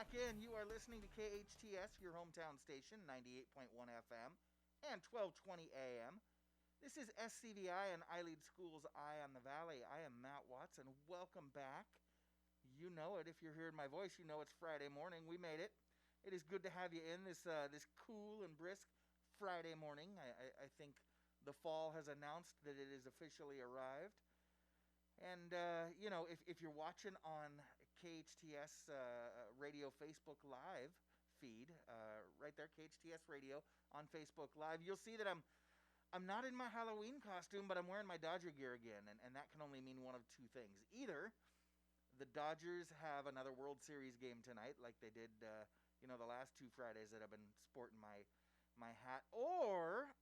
back in. You are listening to KHTS, your hometown station, 98.1 FM and 1220 AM. This is SCVi and I Lead School's Eye on the Valley. I am Matt Watts, and welcome back. You know it. If you're hearing my voice, you know it's Friday morning. We made it. It is good to have you in this cool and brisk Friday morning. I think the fall has announced that it has officially arrived. And, if you're watching on KHTS Radio Facebook Live feed, right there, KHTS Radio on Facebook Live, you'll see that I'm not in my Halloween costume, but I'm wearing my Dodger gear again, and that can only mean one of two things. Either the Dodgers have another World Series game tonight, like they did, the last two Fridays that I've been sporting my hat, or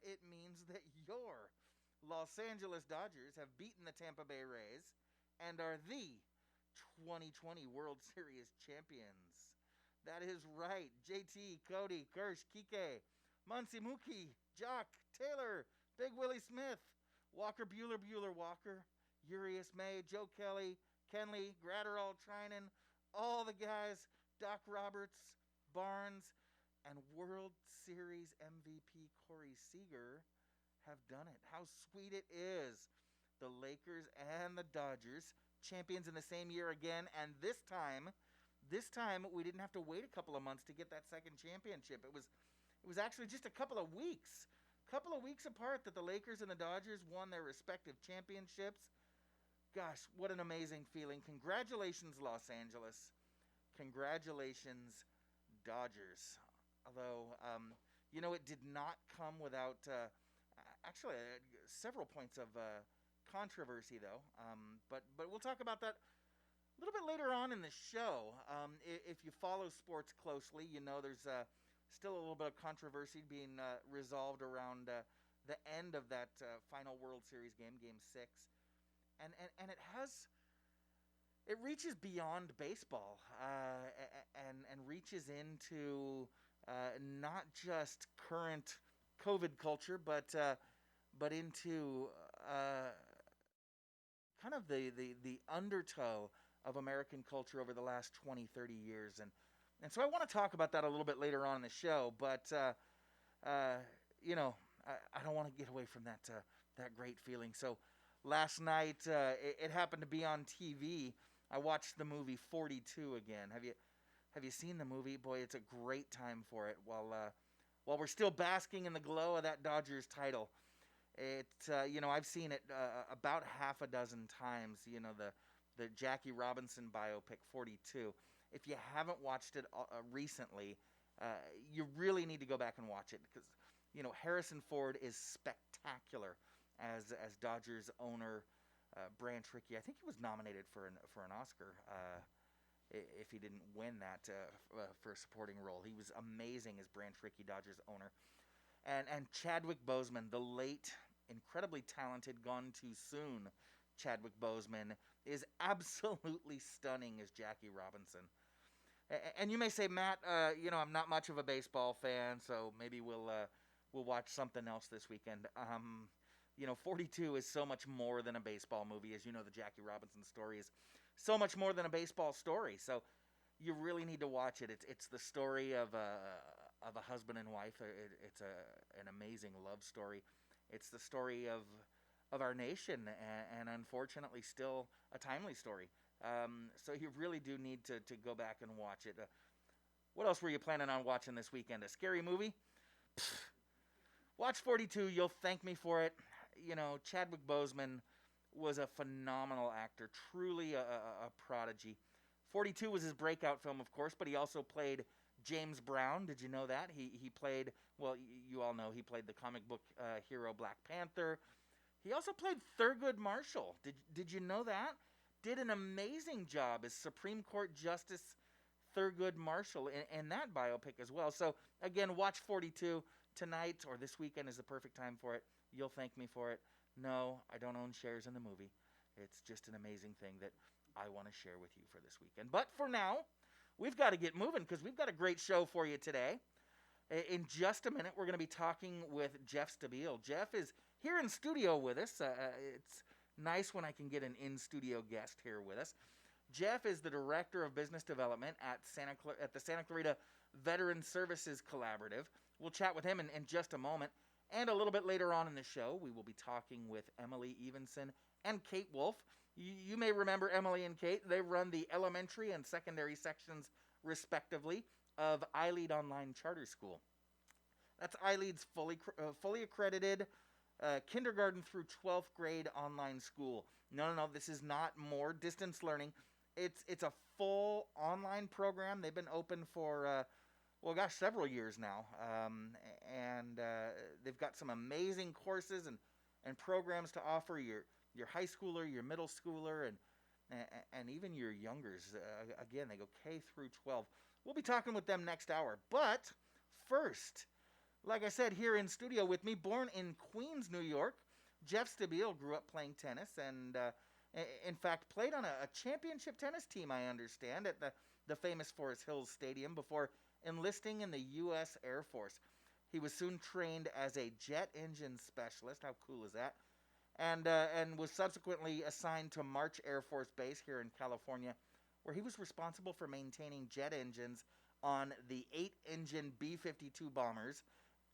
it means that your Los Angeles Dodgers have beaten the Tampa Bay Rays and are the 2020 World Series champions. That is right. JT, Cody, Kirsch, Kike, Muncy Mookie, Jock, Taylor, Big Willie Smith, Walker Bueller, Walker, Urias May, Joe Kelly, Kenley, Gratterall, Trinan, all the guys, Doc Roberts, Barnes, and World Series MVP Corey Seager have done it. How sweet it is. The Lakers and the Dodgers, champions in the same year again, and this time we didn't have to wait a couple of months to get that second championship. It was actually just a couple of weeks apart that the Lakers and the Dodgers won their respective championships. Gosh, what an amazing feeling. Congratulations, Los Angeles. Congratulations, Dodgers. Although, it did not come without several points of controversy, though. But we'll talk about that a little bit later on in the show. If you follow sports closely, you know there's still a little bit of controversy being resolved around the end of that final World Series game, Game 6. And it reaches beyond baseball and reaches into not just current COVID culture, but into kind of the undertow of American culture over the last 20, 30 years. And so I want to talk about that a little bit later on in the show, but, I don't want to get away from that great feeling. So last night, it happened to be on TV. I watched the movie 42 again. Have you seen the movie? Boy, it's a great time for it while we're still basking in the glow of that Dodgers title. I've seen it about half a dozen times, the Jackie Robinson biopic 42. If you haven't watched it recently, you really need to go back and watch it because, Harrison Ford is spectacular as Dodgers owner Branch Rickey. I think he was nominated for an Oscar if he didn't win that for a supporting role. He was amazing as Branch Rickey, Dodgers owner. And Chadwick Boseman, the late, incredibly talented, gone too soon Chadwick Boseman, is absolutely stunning as Jackie Robinson. And you may say, Matt, I'm not much of a baseball fan, so maybe we'll watch something else this weekend. 42 is so much more than a baseball movie. As you know, the Jackie Robinson story is so much more than a baseball story. So you really need to watch it. It's the story of a husband and wife. It's an amazing love story. It's the story of our nation, and unfortunately still a timely story. So you really do need to go back and watch it. What else were you planning on watching this weekend? A scary movie? Pfft. Watch 42. You'll thank me for it. Chadwick Boseman was a phenomenal actor, truly a prodigy. 42 was his breakout film, of course, but he also played James Brown. Did you know that? He played, well, you all know he played the comic book hero Black Panther. He also played Thurgood Marshall. Did you know that? Did an amazing job as Supreme Court Justice Thurgood Marshall in that biopic as well. So, again, watch 42 tonight or this weekend is the perfect time for it. You'll thank me for it. No, I don't own shares in the movie. It's just an amazing thing that I want to share with you for this weekend. But for now, we've got to get moving because we've got a great show for you today. In just a minute, we're going to be talking with Jeff Stabile. Jeff is here in studio with us. It's nice when I can get an in-studio guest here with us. Jeff is the Director of Business Development at the Santa Clarita Veteran Services Collaborative. We'll chat with him in just a moment. And a little bit later on in the show, we will be talking with Emily Evenson and Kate Wolfe. You may remember Emily and Kate. They run the elementary and secondary sections, respectively, of iLead Online Charter School. That's iLead's fully accredited kindergarten through 12th grade online school. No, this is not more distance learning. It's a full online program. Hey've been open for several years now, and they've got some amazing courses and programs to offer your high schooler, your middle schooler, and even your youngers. Again, they go K through 12. We'll be talking with them next hour. But first, like I said, here in studio with me, born in Queens, New York, Jeff Stabile grew up playing tennis and, in fact, played on a championship tennis team, I understand, at the famous Forest Hills Stadium before enlisting in the U.S. Air Force. He was soon trained as a jet engine specialist. How cool is that? And was subsequently assigned to March Air Force Base here in California, where he was responsible for maintaining jet engines on the 8-engine B-52 bombers,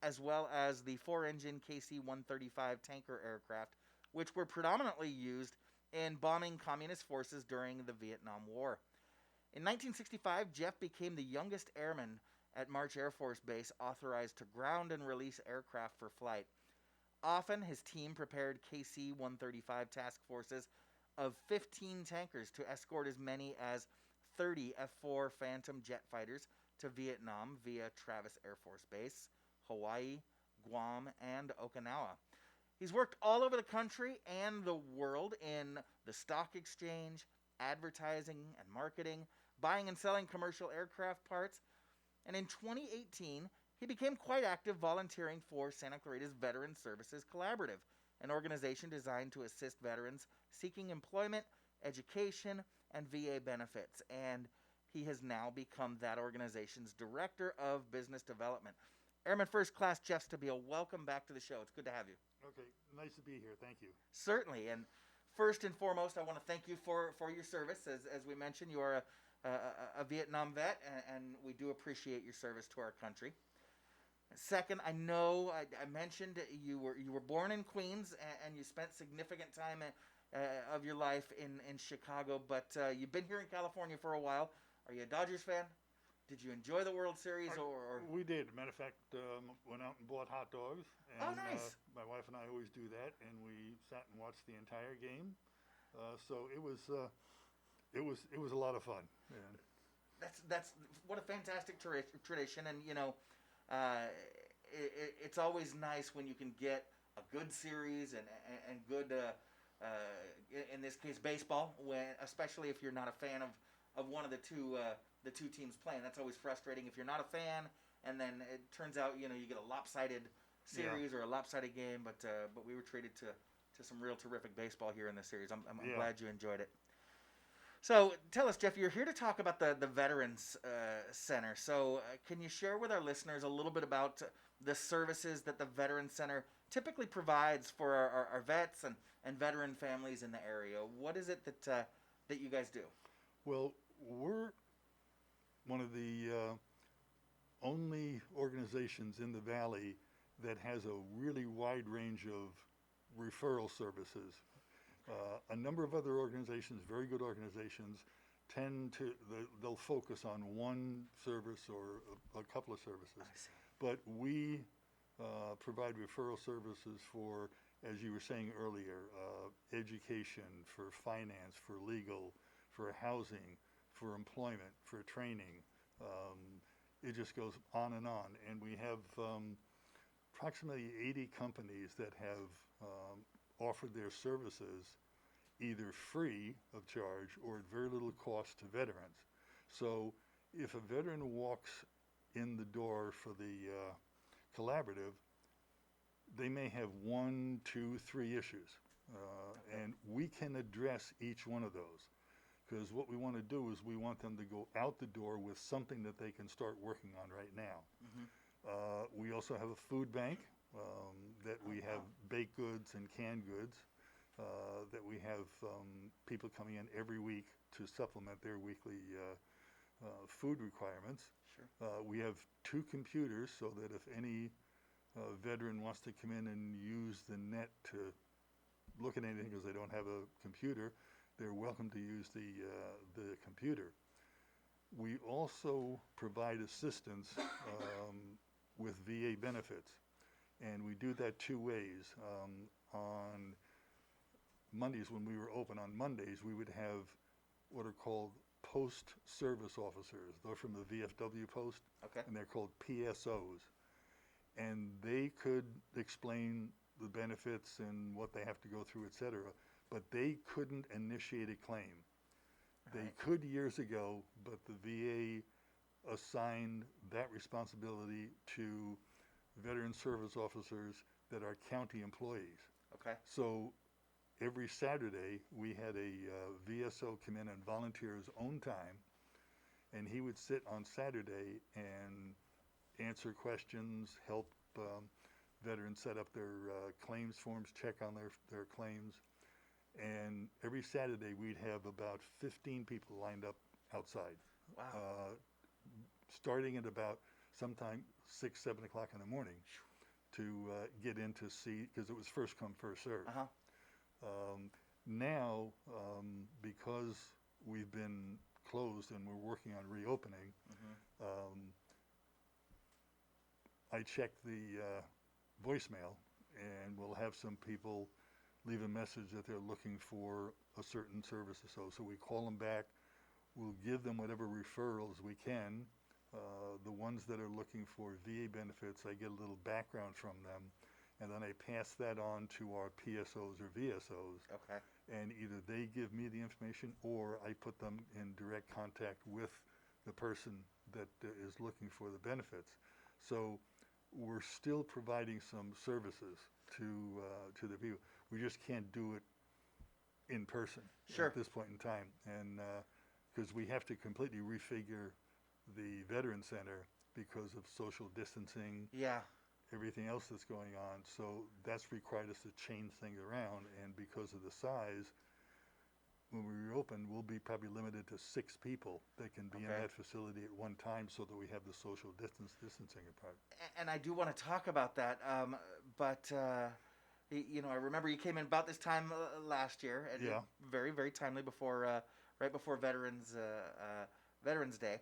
as well as the 4-engine KC-135 tanker aircraft, which were predominantly used in bombing communist forces during the Vietnam War. In 1965, Jeff became the youngest airman at March Air Force Base authorized to ground and release aircraft for flight. Often, his team prepared KC-135 task forces of 15 tankers to escort as many as 30 F-4 Phantom jet fighters to Vietnam via Travis Air Force Base, Hawaii, Guam, and Okinawa. He's worked all over the country and the world in the stock exchange, advertising and marketing, buying and selling commercial aircraft parts, and in 2018, he became quite active volunteering for Santa Clarita's Veteran Services Collaborative, an organization designed to assist veterans seeking employment, education, and VA benefits, and he has now become that organization's Director of Business Development. Airman First Class Jeff Stabile, welcome back to the show. It's good to have you. Okay, nice to be here. Thank you. Certainly, and first and foremost, I want to thank you for your service. As we mentioned, you are a Vietnam vet, and we do appreciate your service to our country. Second, I know I mentioned you were born in Queens, and you spent significant time of your life in Chicago, but you've been here in California for a while. Are you a Dodgers fan? Did you enjoy the World Series? Or We did. Matter of fact, went out and bought hot dogs. And, nice. My wife and I always do that, and we sat and watched the entire game. So it was a lot of fun. Yeah. That's what a fantastic tradition, and it's always nice when you can get a good series and good, in this case, baseball. Especially if you're not a fan of one of the two teams playing. That's always frustrating if you're not a fan, and then it turns out you get a lopsided series or a lopsided game. But we were treated to some real terrific baseball here in this series. I'm glad you enjoyed it. So tell us, Jeff, you're here to talk about the Veterans Center. So can you share with our listeners a little bit about the services that the Veterans Center typically provides for our vets and veteran families in the area? What is it that you guys do? Well, we're one of the only organizations in the Valley that has a really wide range of referral services. A number of other organizations, very good organizations, they'll focus on one service or a couple of services. I see. But we provide referral services for, as you were saying earlier, education, for finance, for legal, for housing, for employment, for training. It just goes on. And we have approximately 80 companies that have offered their services either free of charge or at very little cost to veterans. So if a veteran walks in the door for the collaborative, they may have 1, 2, 3 issues. And we can address each one of those. Because what we want to do is we want them to go out the door with something that they can start working on right now. Mm-hmm. We also have a food bank that we have baked goods and canned goods. that we have people coming in every week to supplement their weekly food requirements. Sure. We have 2 computers so that if any veteran wants to come in and use the net to look at anything because they don't have a computer, they're welcome to use the computer. We also provide assistance with VA benefits, and we do that 2 ways. On Mondays, when we were open on Mondays, we would have what are called post-service officers. They're from the VFW post, Okay. and they're called PSOs. And they could explain the benefits and what they have to go through, et cetera, but they couldn't initiate a claim. They Right. could years ago, but the VA assigned that responsibility to veteran service officers that are county employees. Okay. So every Saturday, we had a VSO come in and volunteer his own time, and he would sit on Saturday and answer questions, help veterans set up their claims forms, check on their claims. And every Saturday, we'd have about 15 people lined up outside, Wow. starting at about sometime 6, 7 o'clock in the morning to get in to see, because it was first come, first served. Uh-huh. Now, because we've been closed and we're working on reopening, I check the voicemail, and we'll have some people leave a message that they're looking for a certain service or so. So we call them back. We'll give them whatever referrals we can. The ones that are looking for VA benefits, I get a little background from them, and then I pass that on to our PSOs or VSOs. Okay. And either they give me the information or I put them in direct contact with the person that is looking for the benefits. So we're still providing some services to the people. We just can't do it in person Sure. at this point in time, and because we have to completely refigure the Veteran Center because of social distancing, Yeah. everything else that's going on. So that's required us to change things around, and because of the size, when we reopen, we'll be probably limited to 6 people that can be in Okay. that facility at one time, so that we have the social distancing apart. And I do want to talk about that, but I remember you came in about this time last year, and Yeah. very, very timely before, right before Veterans Day.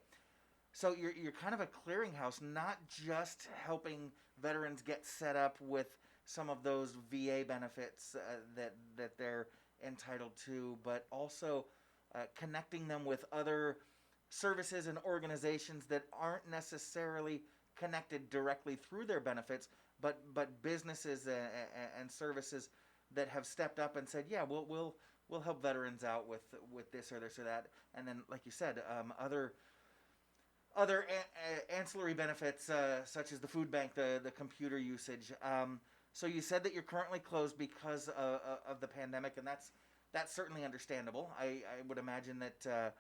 So you're kind of a clearinghouse, not just helping veterans get set up with some of those VA benefits that they're entitled to, but also connecting them with other services and organizations that aren't necessarily connected directly through their benefits, but businesses and services that have stepped up and said, yeah, we'll help veterans out with this or this or that, and then, like you said, other ancillary benefits such as the food bank, the computer usage. So you said that you're currently closed because of the pandemic, and that's certainly understandable. I would imagine that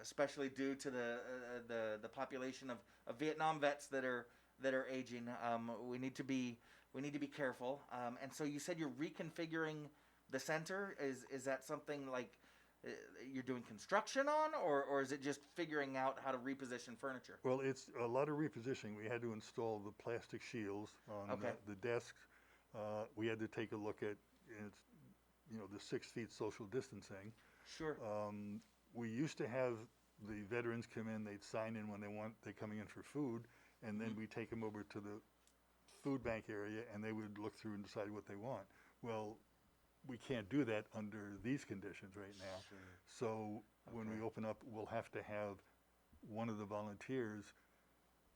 especially due to the population of Vietnam vets that are aging, we need to be careful. And so you said you're reconfiguring the center. Is that something like you're doing construction on, or is it just figuring out how to reposition furniture? Well, it's a lot of repositioning. We had to install the plastic shields on Okay. the desks. We had to take a look at the 6 feet social distancing. Sure. We used to have the veterans come in, they'd sign in when they're coming in for food, and then we take them over to the food bank area, and they would look through and decide what they want. Well, we can't do that under these conditions right now. Sure. So when we Okay. open up, we'll have to have one of the volunteers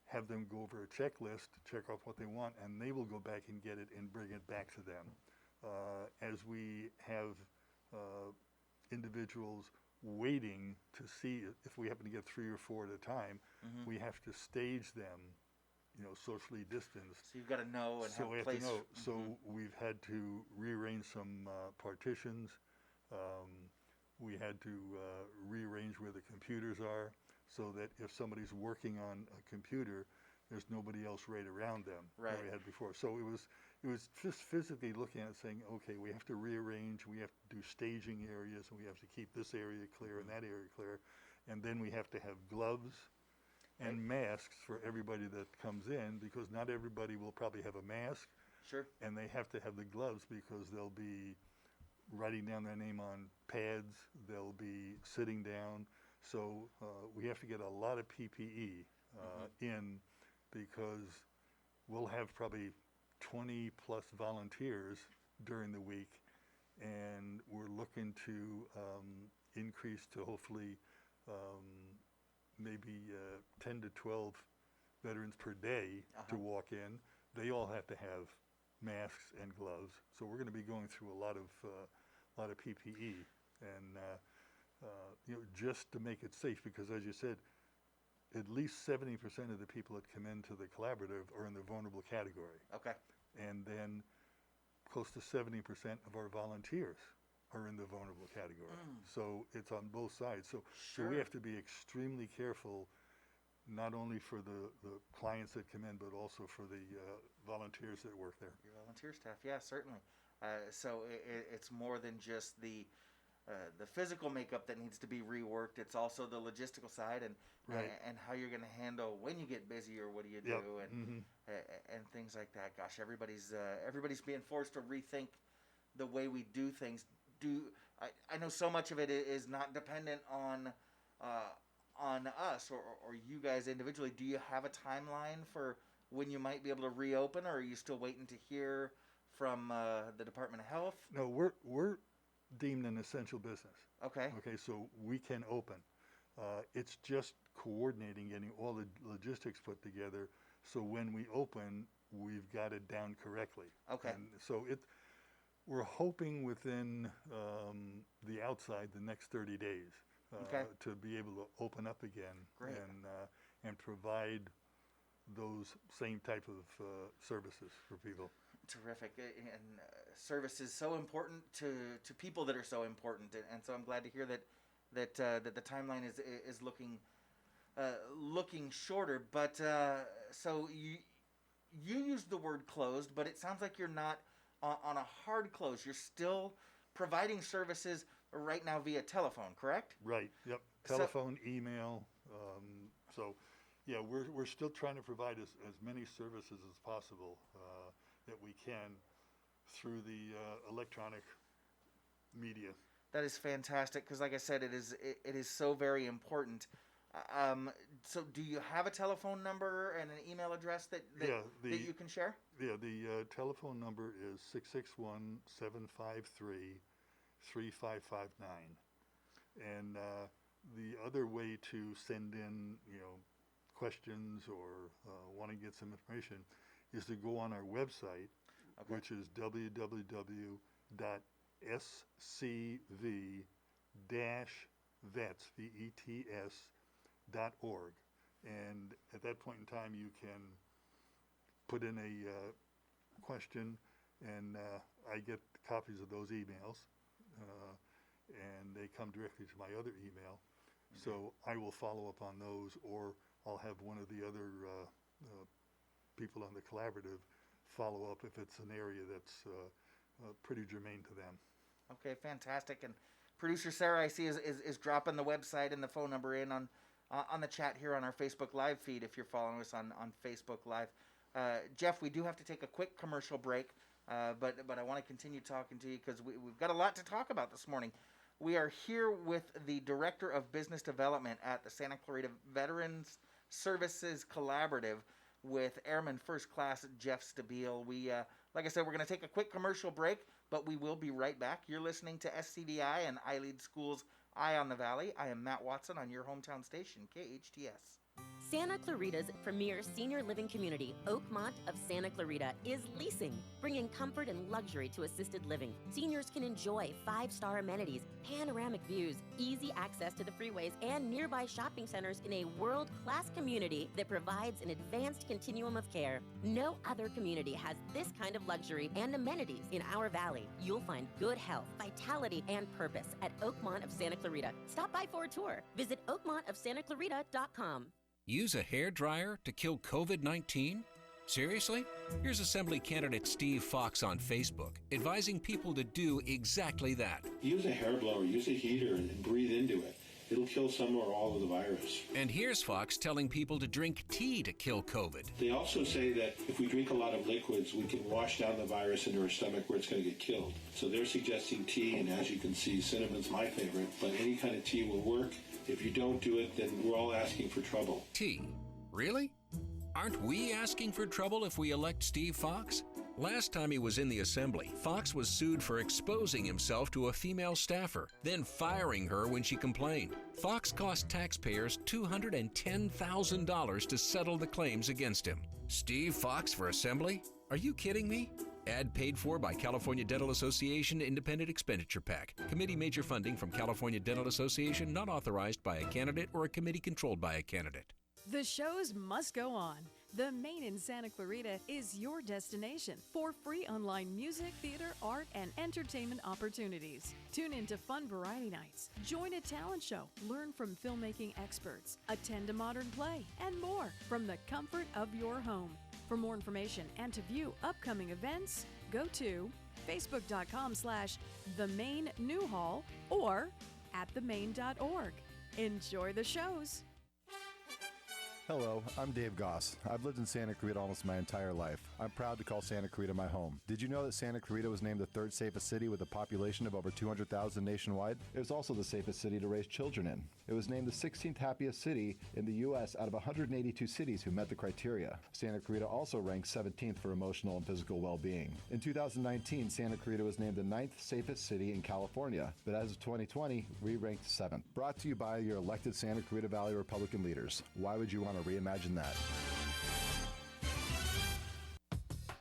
have them go over a checklist, check off what they want, and they will go back and get it and bring it back to them. As we have individuals waiting to see if we happen to get 3 or 4 at a time, we have to stage them, socially distanced. So you've got to know and So we have have to place. know. So we've had to rearrange some partitions. We had to rearrange where the computers are, so that if somebody's working on a computer, there's nobody else right around them Right. that we had before. So it was just physically looking at it saying, okay, we have to rearrange, we have to do staging areas, and we have to keep this area clear and that area clear. And then we have to have gloves and masks for everybody that comes in, because not everybody will probably have a mask. Sure. And they have to have the gloves because they'll be writing down their name on pads, they'll be sitting down. So we have to get a lot of PPE in, because we'll have probably 20 plus volunteers during the week, and we're looking to increase to hopefully maybe 10 to 12 veterans per day to walk in. They all have to have masks and gloves, so we're going to be going through a lot of PPE, and just to make it safe, because as you said, at least 70% of the people that come into the collaborative are in the vulnerable category. Okay. And then close to 70% of our volunteers are in the vulnerable category. So it's on both sides. So we have to be extremely careful, not only for the clients that come in, but also for the volunteers that work there. Your volunteer staff, yeah, certainly. So it's more than just the physical makeup that needs to be reworked. It's also the logistical side and how you're going to handle when you get busy, or what do you do, and things like that. Gosh, everybody's being forced to rethink the way we do things. I know so much of it is not dependent on us or you guys individually. Do you have a timeline for when you might be able to reopen, or are you still waiting to hear from the Department of Health? No, we're deemed an essential business. Okay. Okay, so we can open. It's just coordinating, getting all the logistics put together, so when we open, we've got it down correctly. Okay. And so we're hoping within the outside the next 30 days to be able to open up again. Great. And provide those same type of services for people. Terrific. And service is so important to people that are so important, and so I'm glad to hear that the timeline is looking shorter. But so you used the word closed, but it sounds like you're not on a hard close. You're still providing services right now via telephone, correct? Right. Yep. Telephone, email. So yeah, we're still trying to provide as many services as possible that we can through the electronic media. That is fantastic, because like I said, it is so very important. So do you have a telephone number and an email address that you can share? Yeah, the telephone number is 661-753-3559. And the other way to send in, questions or want to get some information is to go on our website, which is www.scv-vets.org. And at that point in time, you can put in a question, and I get copies of those emails, and they come directly to my other email. So I will follow up on those, or I'll have one of the other people on the collaborative follow up if it's an area that's pretty germane to them. Okay, fantastic. And producer Sarah, I see, is dropping the website and the phone number in on the chat here on our Facebook Live feed if you're following us on Facebook Live. Jeff, we do have to take a quick commercial break, but I want to continue talking to you because we've got a lot to talk about this morning. We are here with the Director of Business Development at the Santa Clarita Veterans Services Collaborative with Airman First Class Jeff Stabile. Like I said, we're going to take a quick commercial break, but we will be right back. You're listening to SCVi and I Lead Schools Eye on the Valley. I am Matt Watson on your hometown station, KHTS. Santa Clarita's premier senior living community, Oakmont of Santa Clarita, is leasing, bringing comfort and luxury to assisted living. Seniors can enjoy 5-star amenities, panoramic views, easy access to the freeways, and nearby shopping centers in a world-class community that provides an advanced continuum of care. No other community has this kind of luxury and amenities in our valley. You'll find good health, vitality, and purpose at Oakmont of Santa Clarita. Stop by for a tour. Visit oakmontofsantaclarita.com. Use a hair dryer to kill COVID-19? Seriously? Here's Assembly candidate Steve Fox on Facebook, advising people to do exactly that. Use a hair blower, use a heater, and breathe into it. It'll kill some or all of the virus. And here's Fox telling people to drink tea to kill COVID. They also say that if we drink a lot of liquids, we can wash down the virus into our stomach where it's going to get killed. So they're suggesting tea, and as you can see, cinnamon's my favorite, but any kind of tea will work. If you don't do it, then we're all asking for trouble. Tea? Really? Aren't we asking for trouble if we elect Steve Fox? Last time he was in the Assembly, Fox was sued for exposing himself to a female staffer, then firing her when she complained. Fox cost taxpayers $210,000 to settle the claims against him. Steve Fox for Assembly? Are you kidding me? Ad paid for by California Dental Association Independent Expenditure PAC. Committee major funding from California Dental Association, not authorized by a candidate or a committee controlled by a candidate. The shows must go on. The Main in Santa Clarita is your destination for free online music, theater, art, and entertainment opportunities. Tune into fun variety nights, join a talent show, learn from filmmaking experts, attend a modern play, and more from the comfort of your home. For more information and to view upcoming events, go to facebook.com/themain-newhall or at themain.org. Enjoy the shows. Hello, I'm Dave Goss. I've lived in Santa Clarita almost my entire life. I'm proud to call Santa Clarita my home. Did you know that Santa Clarita was named the third safest city with a population of over 200,000 nationwide? It was also the safest city to raise children in. It was named the 16th happiest city in the U.S. out of 182 cities who met the criteria. Santa Clarita also ranked 17th for emotional and physical well-being. In 2019, Santa Clarita was named the 9th safest city in California, but as of 2020, we ranked 7th. Brought to you by your elected Santa Clarita Valley Republican leaders. Why would you want to reimagine that?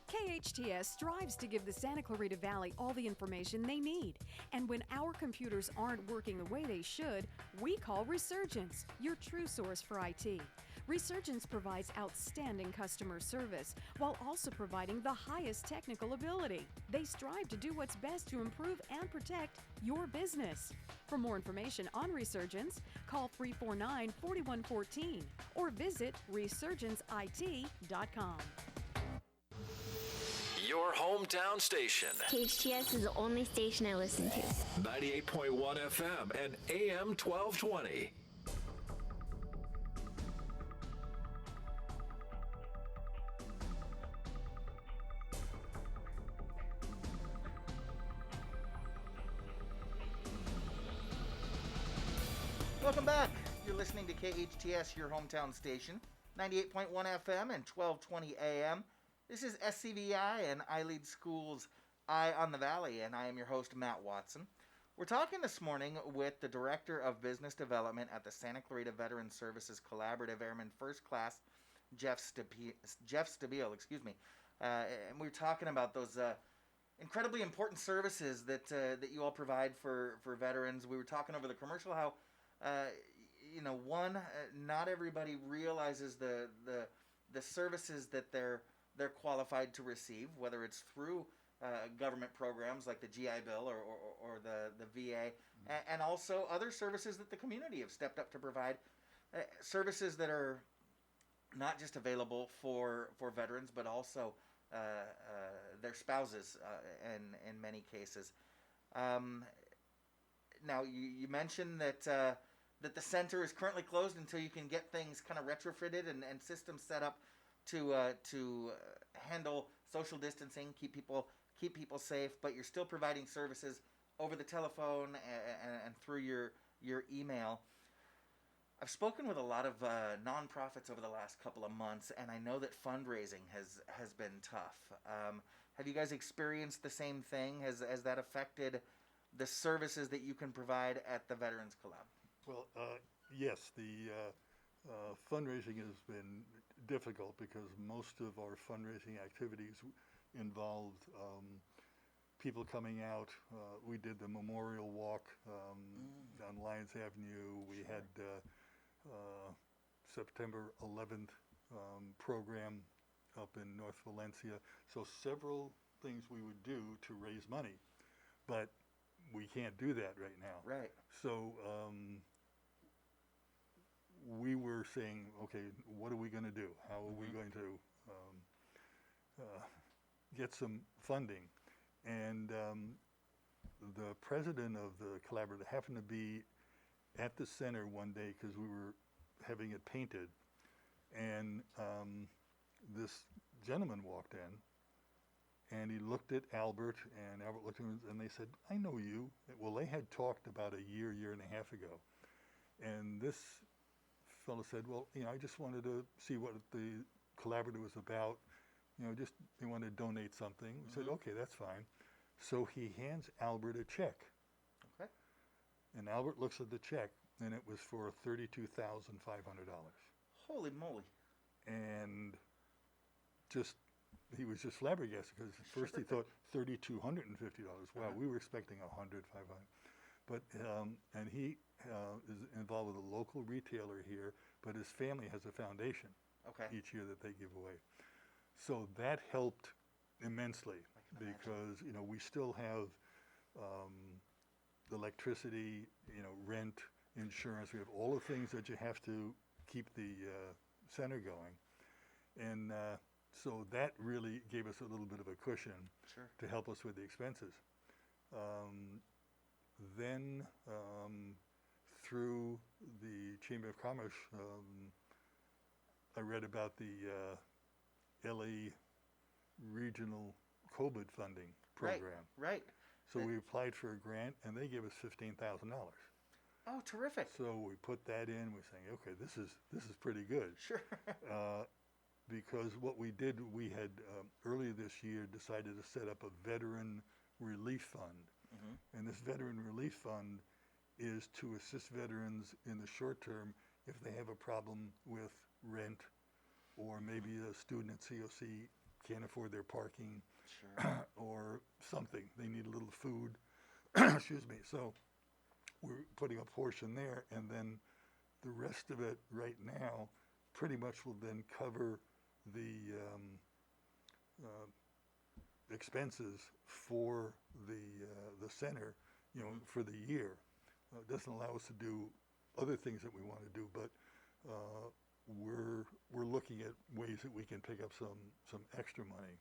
KHTS strives to give the Santa Clarita Valley all the information they need. And when our computers aren't working the way they should, we call Resurgence, your true source for IT. Resurgence provides outstanding customer service while also providing the highest technical ability. They strive to do what's best to improve and protect your business. For more information on Resurgence, call 349-4114 or visit resurgenceit.com. Your hometown station. KHTS is the only station I listen to. 98.1 FM and AM 1220. Welcome back. You're listening to KHTS, your hometown station, 98.1 FM and 1220 AM. This is SCVi, and I lead schools Eye on the Valley, and I am your host, Matt Watson. We're talking this morning with the Director of Business Development at the Santa Clarita Veteran Services Collaborative Airman First Class, Jeff Stabile, and we were talking about those incredibly important services that you all provide for veterans. We were talking over the commercial how not everybody realizes the services that they're qualified to receive, whether it's through government programs like the GI Bill or the VA, and also other services that the community have stepped up to provide, services that are not just available for veterans, but also their spouses in many cases. Now, you mentioned that the center is currently closed until you can get things kind of retrofitted and systems set up to handle social distancing, keep people safe, but you're still providing services over the telephone and through your email. I've spoken with a lot of nonprofits over the last couple of months, and I know that fundraising has been tough. Have you guys experienced the same thing? Has that affected the services that you can provide at the Veterans Collab? Well, yes, the fundraising has been difficult because most of our fundraising activities involved people coming out. We did the memorial walk on Lyons Avenue. We had September 11th program up in North Valencia. So several things we would do to raise money, but we can't do that right now. Right. So we were saying, okay, what are we going to do? How are we going to get some funding. And the president of the collaborative happened to be at the center one day because we were having it painted. And this gentleman walked in, and he looked at Albert, and Albert looked at him, and they said, "I know you." Well, they had talked about a year and a half ago. And this fellow said, "Well, I just wanted to see what the collaborative was about. Just they want to donate something." We said, "Okay, that's fine." So he hands Albert a check. Okay. And Albert looks at the check, and it was for $32,500. Holy moly. And he was just flabbergasted because at first he thought $3,250. Wow, we were expecting $100, $500. But, and he is involved with a local retailer here, but his family has a foundation Okay. each year that they give away. So that helped immensely because, we still have electricity, rent, insurance. We have all the things that you have to keep the center going. And so that really gave us a little bit of a cushion Sure. to help us with the expenses. Then through the Chamber of Commerce, I read about the LA Regional COVID funding program. Right. So we applied for a grant, and they gave us $15,000. Oh, terrific. So we put that in. We're saying, okay, this is pretty good. Sure. Because what we did, we had earlier this year decided to set up a veteran relief fund. And this veteran relief fund is to assist veterans in the short term if they have a problem with rent, or maybe a student at COC can't afford their parking, Sure. or something. They need a little food. Excuse me. So we're putting a portion there, and then the rest of it right now pretty much will then cover the expenses for the center, for the year. It doesn't allow us to do other things that we want to do, but we're looking at ways that we can pick up some extra money.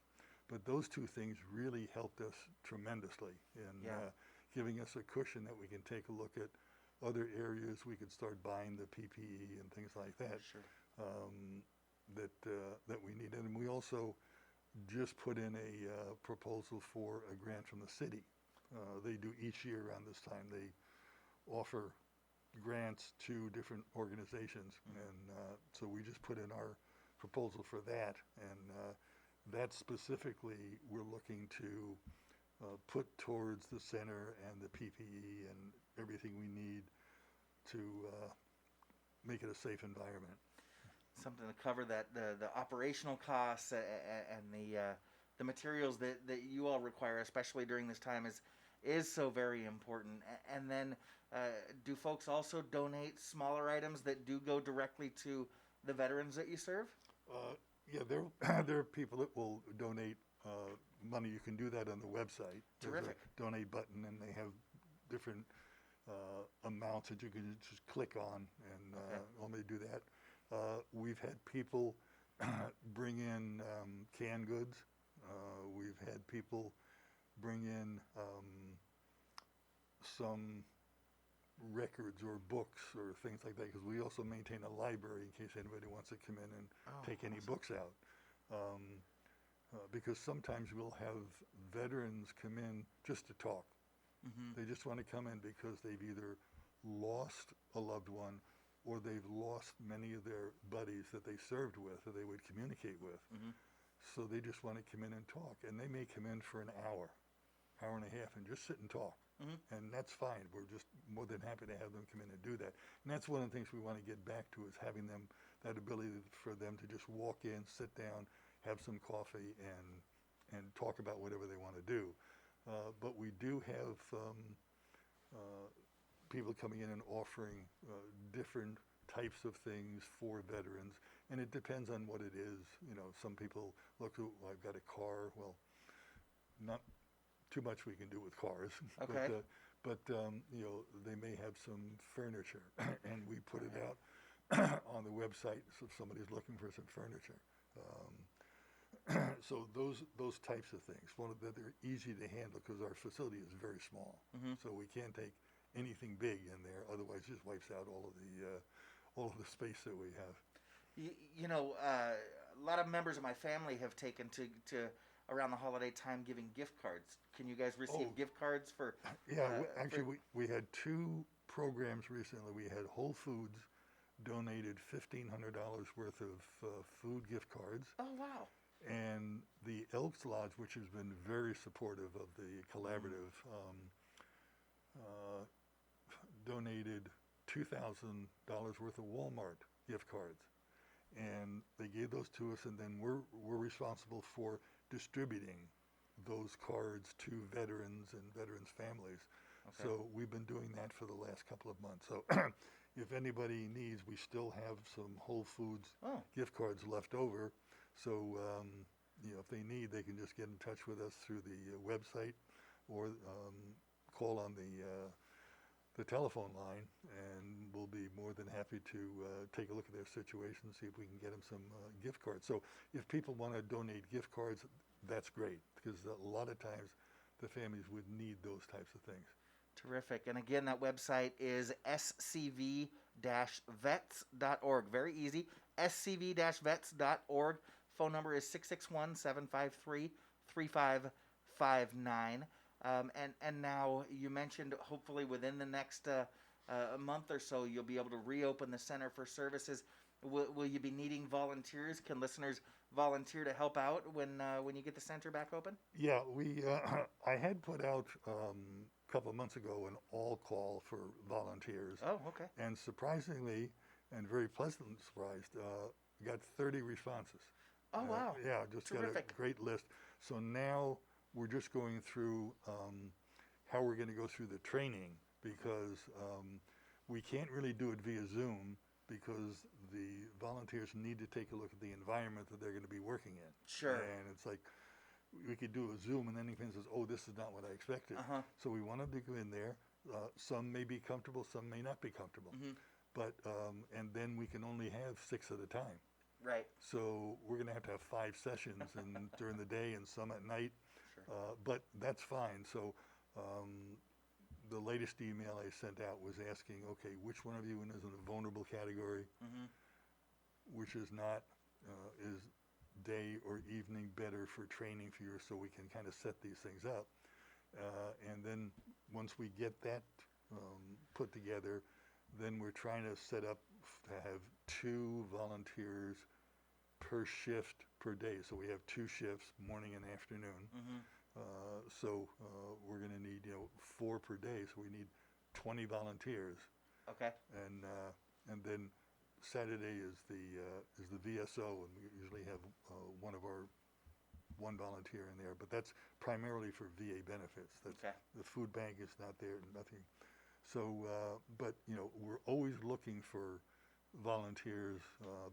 But those two things really helped us tremendously in giving us a cushion that we can take a look at other areas. We could start buying the PPE and things like that. Sure. That we need. And we also just put in a proposal for a grant from the city. They do each year around this time. They offer grants to different organizations, and so we just put in our proposal for that. And that specifically, we're looking to put towards the center and the PPE and everything we need to make it a safe environment. Something to cover that the operational costs and the materials that you all require, especially during this time, is so very important. And then do folks also donate smaller items that do go directly to the veterans that you serve? Yeah, there are people that will donate money. You can do that on the website. Terrific. There's a donate button, and they have different amounts that you can just click on, and only do that. We've had people bring in canned goods. We've had people bring in some records or books or things like that, because we also maintain a library in case anybody wants to come in and take any books out. Because sometimes we'll have veterans come in just to talk. They just want to come in because they've either lost a loved one, or they've lost many of their buddies that they served with or they would communicate with. So they just want to come in and talk. And they may come in for an hour and a half, and just sit and talk. And that's fine. We're just more than happy to have them come in and do that. And that's one of the things we want to get back to, is having them, that ability for them to just walk in, sit down, have some coffee, and talk about whatever they want to do. But we do have people coming in and offering different types of things for veterans, and it depends on what it is. Some people look at, well, I've got a car. Well, not too much we can do with cars. Okay. But they may have some furniture, and we put it out on the website so if somebody's looking for some furniture. So those types of things, one of that they're easy to handle because our facility is very small. So we can't take anything big in there, otherwise it just wipes out all of the space that we have. A lot of members of my family have taken to around the holiday time giving gift cards. Can you guys receive gift cards for? Actually, we had two programs recently. We had Whole Foods donated $1,500 worth of food gift cards. Oh, wow. And the Elks Lodge, which has been very supportive of the collaborative, donated $2,000 worth of Walmart gift cards. And they gave those to us, and then we're responsible for distributing those cards to veterans and veterans' families. Okay. So we've been doing that for the last couple of months. So if anybody needs, we still have some Whole Foods gift cards left over. So if they need, they can just get in touch with us through the website or call on the telephone line, and we'll be more than happy to take a look at their situation, see if we can get them some gift cards. So if people want to donate gift cards, that's great, because a lot of times the families would need those types of things. Terrific. And again, that website is scv-vets.org. Very easy, scv-vets.org. Phone number is 661-753-3559. And now you mentioned hopefully within the next a month or so you'll be able to reopen the Center for Services. Will you be needing volunteers? Can listeners volunteer to help out when you get the center back open? Yeah, I had put out a couple of months ago an all call for volunteers. Oh, okay. And surprisingly, and very pleasantly surprised, got 30 responses. Oh, wow. Yeah, just Terrific. Got a great list. So now we're just going through how we're going to go through the training, because we can't really do it via Zoom, because the volunteers need to take a look at the environment that they're going to be working in. Sure. And it's like, we could do a Zoom and then anything says, oh, this is not what I expected. So we want them to go in there. Some may be comfortable, some may not be comfortable. But and then we can only have 6 at a time. Right. So we're going to have 5 sessions and during the day and some at night. Sure. But that's fine. So the latest email I sent out was asking, okay, which one of you is in a vulnerable category, which is not, is day or evening better for training for you, so we can kind of set these things up. And then once we get that put together, then we're trying to set up to have 2 volunteers per shift per day. So we have 2 shifts, morning and afternoon. So we're going to need 4 per day. So we need 20 volunteers. Okay. And then Saturday is the VSO, and we usually have one volunteer in there. But that's primarily for VA benefits. That's okay. The food bank is not there, nothing. So, but we're always looking for volunteers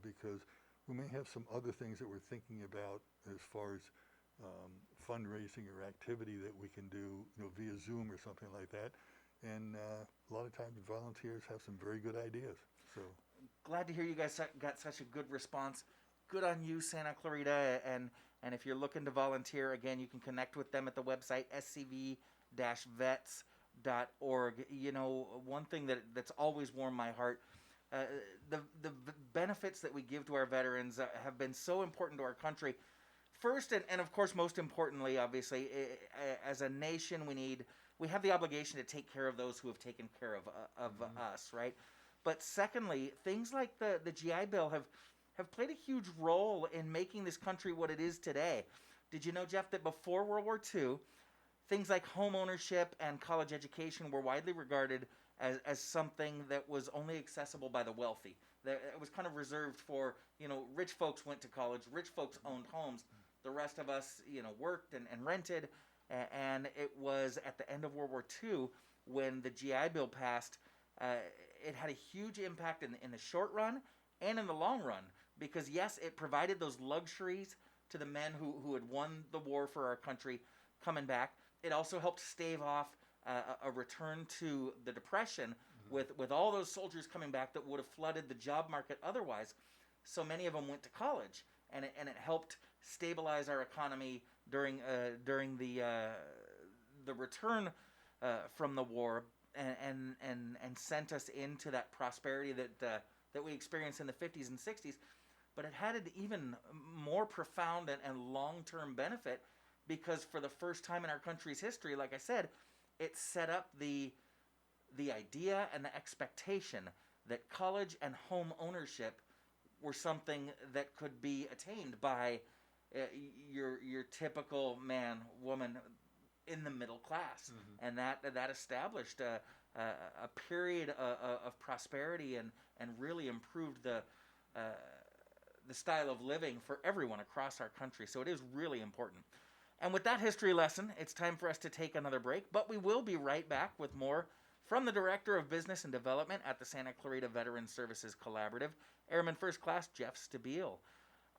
because we may have some other things that we're thinking about as far as fundraising or activity that we can do, via Zoom or something like that. And a lot of times volunteers have some very good ideas. So glad to hear you guys got such a good response. Good on you, Santa Clarita. And if you're looking to volunteer, again, you can connect with them at the website scv-vets.org. One thing that's always warmed my heart, the benefits that we give to our veterans have been so important to our country. First, and of course, most importantly, obviously, as a nation, we have the obligation to take care of those who have taken care of us, right? But secondly, things like the GI Bill have played a huge role in making this country what it is today. Did you know, Jeff, that before World War II, things like home ownership and college education were widely regarded as something that was only accessible by the wealthy? It was kind of reserved for, rich folks went to college, rich folks owned homes. The rest of us, worked and rented. And it was at the end of World War II when the GI Bill passed. It had a huge impact in the short run and in the long run, because yes, it provided those luxuries to the men who had won the war for our country coming back. It also helped stave off a return to the Depression with all those soldiers coming back that would have flooded the job market otherwise. So many of them went to college, and it helped stabilize our economy during the return from the war, and sent us into that prosperity that we experienced in the 50s and 60s. But it had an even more profound and long-term benefit, because for the first time in our country's history, like I said, it set up the idea and the expectation that college and home ownership were something that could be attained by your typical man, woman in the middle class. Mm-hmm. And that established a period of prosperity and really improved the style of living for everyone across our country. So it is really important. And with that history lesson, it's time for us to take another break, but we will be right back with more from the Director of Business and Development at the Santa Clarita Veteran Services Collaborative, Airman First Class Jeff Stabile.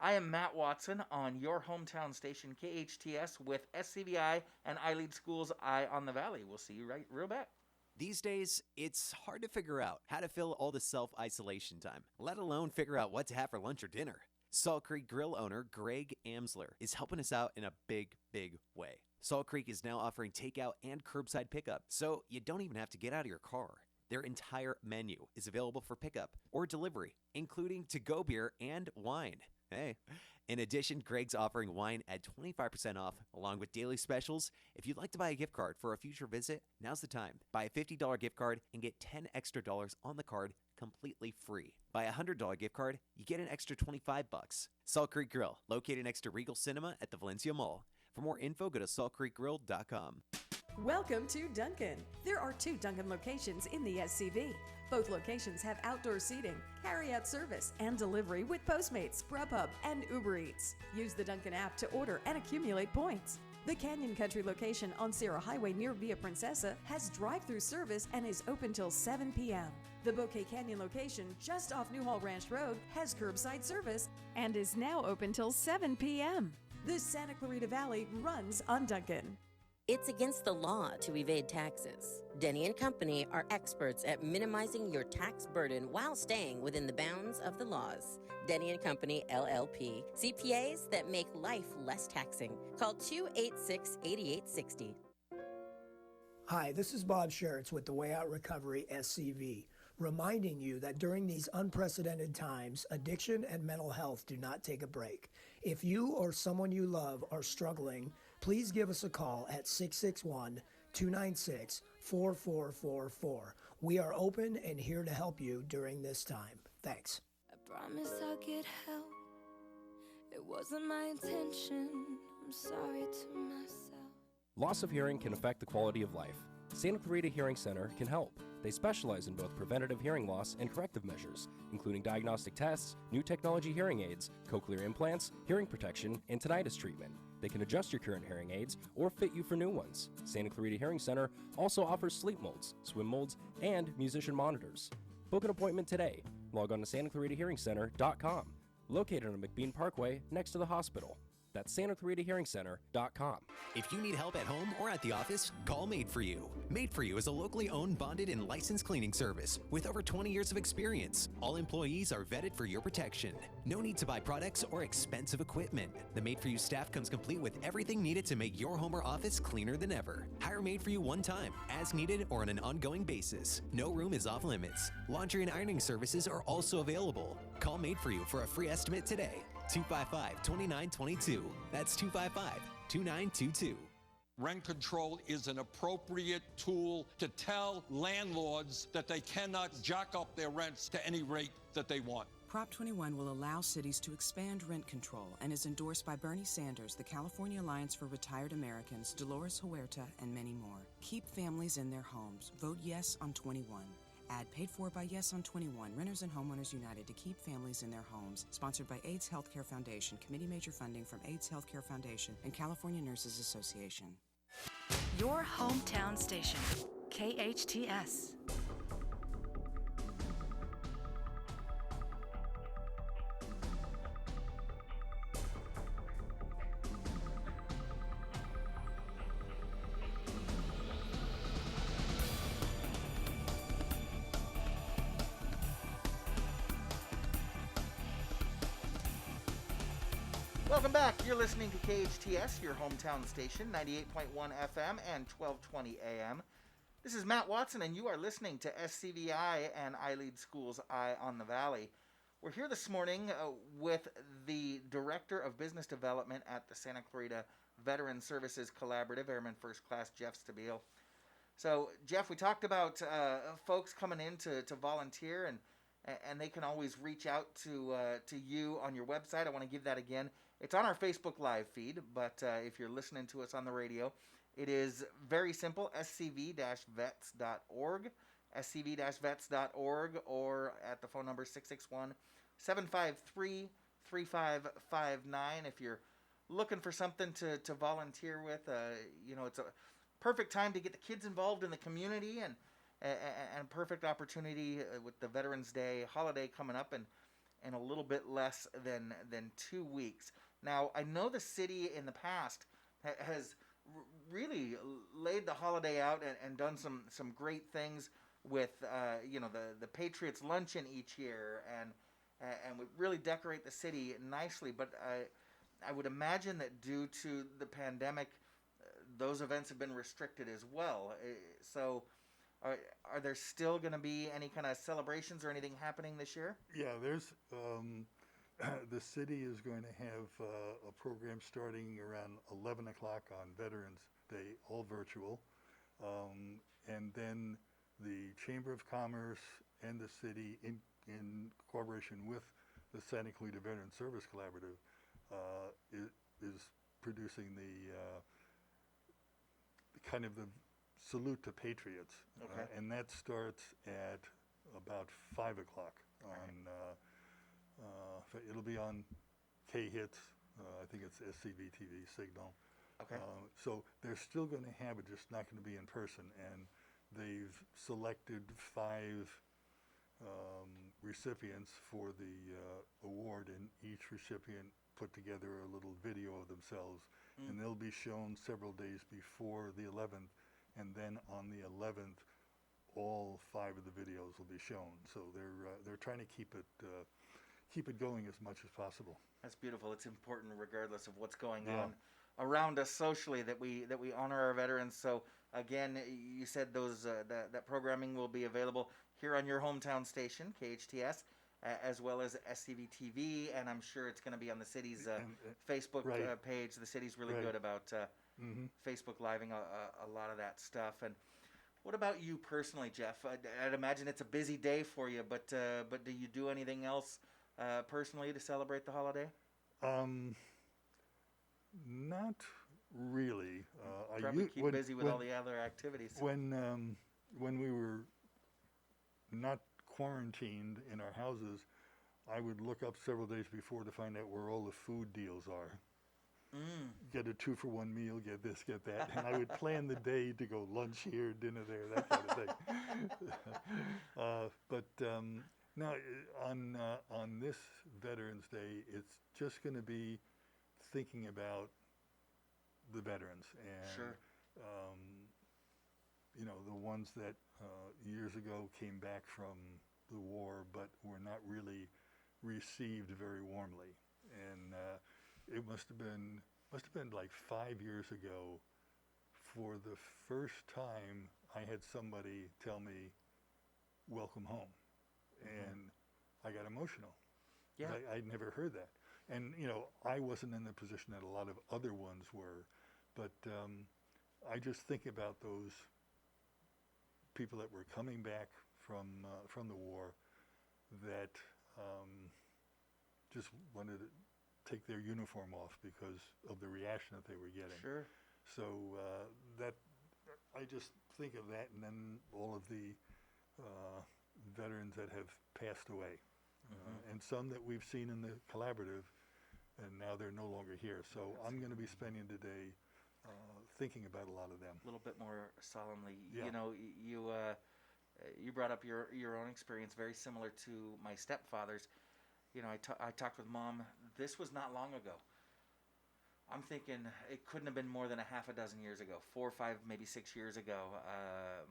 I am Matt Watson on your hometown station, KHTS, with SCVi and iLead School's Eye on the Valley. We'll see you real back. These days, it's hard to figure out how to fill all the self-isolation time, let alone figure out what to have for lunch or dinner. Salt Creek Grill owner Greg Amsler is helping us out in a big, big way. Salt Creek is now offering takeout and curbside pickup, so you don't even have to get out of your car. Their entire menu is available for pickup or delivery, including to-go beer and wine. Hey. In addition, Greg's offering wine at 25% off, along with daily specials. If you'd like to buy a gift card for a future visit, now's the time. Buy a $50 gift card and get $10 extra on the card completely free. Buy a $100 gift card, you get an extra $25. Salt Creek Grill, located next to Regal Cinema at the Valencia Mall. For more info, go to saltcreekgrill.com. Welcome to Duncan. There are 2 Duncan locations in the SCV. Both locations have outdoor seating, carry-out service, and delivery with Postmates, Grubhub, and Uber Eats. Use the Duncan app to order and accumulate points. The Canyon Country location on Sierra Highway near Via Princesa has drive-through service and is open till 7 p.m. The Bouquet Canyon location just off Newhall Ranch Road has curbside service and is now open till 7 p.m. The Santa Clarita Valley runs on Duncan. It's against the law to evade taxes. Denny & Company are experts at minimizing your tax burden while staying within the bounds of the laws. Denny & Company, LLP. CPAs that make life less taxing. Call 286-8860. Hi, this is Bob Schertz with the Way Out Recovery SCV, reminding you that during these unprecedented times, addiction and mental health do not take a break. If you or someone you love are struggling, please give us a call at 661-296-4444. We are open and here to help you during this time. Thanks. I promise I'll get help. It wasn't my intention. I'm sorry to myself. Loss of hearing can affect the quality of life. Santa Clarita Hearing Center can help. They specialize in both preventative hearing loss and corrective measures, including diagnostic tests, new technology hearing aids, cochlear implants, hearing protection, and tinnitus treatment. They can adjust your current hearing aids or fit you for new ones. Santa Clarita Hearing Center also offers sleep molds, swim molds, and musician monitors. Book an appointment today. Log on to SantaClaritaHearingCenter.com, located on McBean Parkway next to the hospital. That's SantaClaritaHearingCenter.com. If you need help at home or at the office, call Made For You. Made For You is a locally owned, bonded, and licensed cleaning service with over 20 years of experience. All employees are vetted for your protection. No need to buy products or expensive equipment. The Made For You staff comes complete with everything needed to make your home or office cleaner than ever. Hire Made For You one time, as needed, or on an ongoing basis. No room is off limits. Laundry and ironing services are also available. Call Made For You for a free estimate today. 255-2922. That's 255-2922. Rent control is an appropriate tool to tell landlords that they cannot jack up their rents to any rate that they want. Prop 21 will allow cities to expand rent control and is endorsed by Bernie Sanders, the California Alliance for Retired Americans, Dolores Huerta, and many more. Keep families in their homes. Vote yes on 21. Ad paid for by Yes on 21, Renters and Homeowners United to keep families in their homes. Sponsored by AIDS Healthcare Foundation, committee major funding from AIDS Healthcare Foundation and California Nurses Association. Your hometown station, KHTS. Welcome back. You're listening to KHTS, your hometown station, 98.1 FM and 1220 AM. This is Matt Watson, and you are listening to SCVi and iLead Schools Eye on the Valley. We're here this morning with the Director of Business Development at the Santa Clarita Veteran Services Collaborative, Airman First Class Jeff Stabile. So, Jeff, we talked about folks coming in to volunteer, and they can always reach out to you on your website. I want to give that again. It's on our Facebook Live feed, but if you're listening to us on the radio, it is very simple, scv-vets.org, scv-vets.org, or at the phone number 661-753-3559. If you're looking for something to volunteer with, it's a perfect time to get the kids involved in the community, and perfect opportunity with the Veterans Day holiday coming up in a little bit less than 2 weeks. Now, I know the city in the past has really laid the holiday out and done some great things with the Patriots Luncheon each year, and would really decorate the city nicely. But I would imagine that due to the pandemic, those events have been restricted as well. So are there still going to be any kind of celebrations or anything happening this year? Yeah, there's the city is going to have a program starting around 11 o'clock on Veterans Day, all virtual. And then the Chamber of Commerce and the city, in cooperation with the Santa Clarita Veteran Service Collaborative, is producing the kind of the salute to Patriots. Okay. And that starts at about 5 o'clock on, it'll be on KHTS, I think it's SCVi TV signal. Okay. So they're still going to have it, just not going to be in person. And they've selected 5 recipients for the award, and each recipient put together a little video of themselves, and they'll be shown several days before the 11th, and then on the 11th, all 5 of the videos will be shown. So they're trying to keep it going as much as possible. That's beautiful. It's important, regardless of what's going on around us socially, that we honor our veterans. So again, you said that programming will be available here on your hometown station, KHTS, as well as SCVi TV, and I'm sure it's going to be on the city's Facebook page. The city's really good about Facebook living a lot of that stuff. And what about you personally, Jeff? I'd imagine it's a busy day for you, but do you do anything else personally to celebrate the holiday? Not really. Probably keep busy with all the other activities. When we were not quarantined in our houses, I would look up several days before to find out where all the food deals are. Get a 2-for-1 meal, get this, get that, and I would plan the day to go lunch here, dinner there, that kind of thing. Now on this Veterans Day, it's just going to be thinking about the veterans and the ones that years ago came back from the war but were not really received very warmly. And it must have been like 5 years ago, for the first time I had somebody tell me, "Welcome home." And I got emotional. Yeah. I'd never heard that. And, I wasn't in the position that a lot of other ones were, but I just think about those people that were coming back from the war that just wanted to take their uniform off because of the reaction that they were getting. Sure. So that I just think of that, and then all of the veterans that have passed away, and some that we've seen in the collaborative, and now they're no longer here. So I'm going to be spending today thinking about a lot of them. A little bit more solemnly. Yeah. You brought up your own experience, very similar to my stepfather's. I talked with Mom. This was not long ago. I'm thinking it couldn't have been more than a half a dozen years ago, 4 or 5, maybe 6 years ago.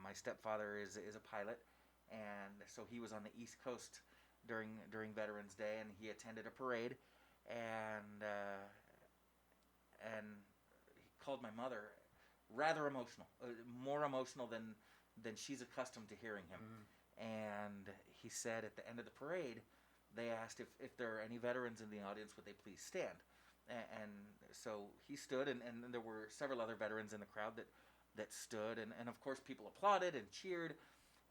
My stepfather is a pilot, and so he was on the East Coast during Veterans Day, and he attended a parade, and and he called my mother rather emotional, more emotional than she's accustomed to hearing him. And he said at the end of the parade, they asked if there are any veterans in the audience, would they please stand? And so he stood, and there were several other veterans in the crowd that stood, and of course people applauded and cheered,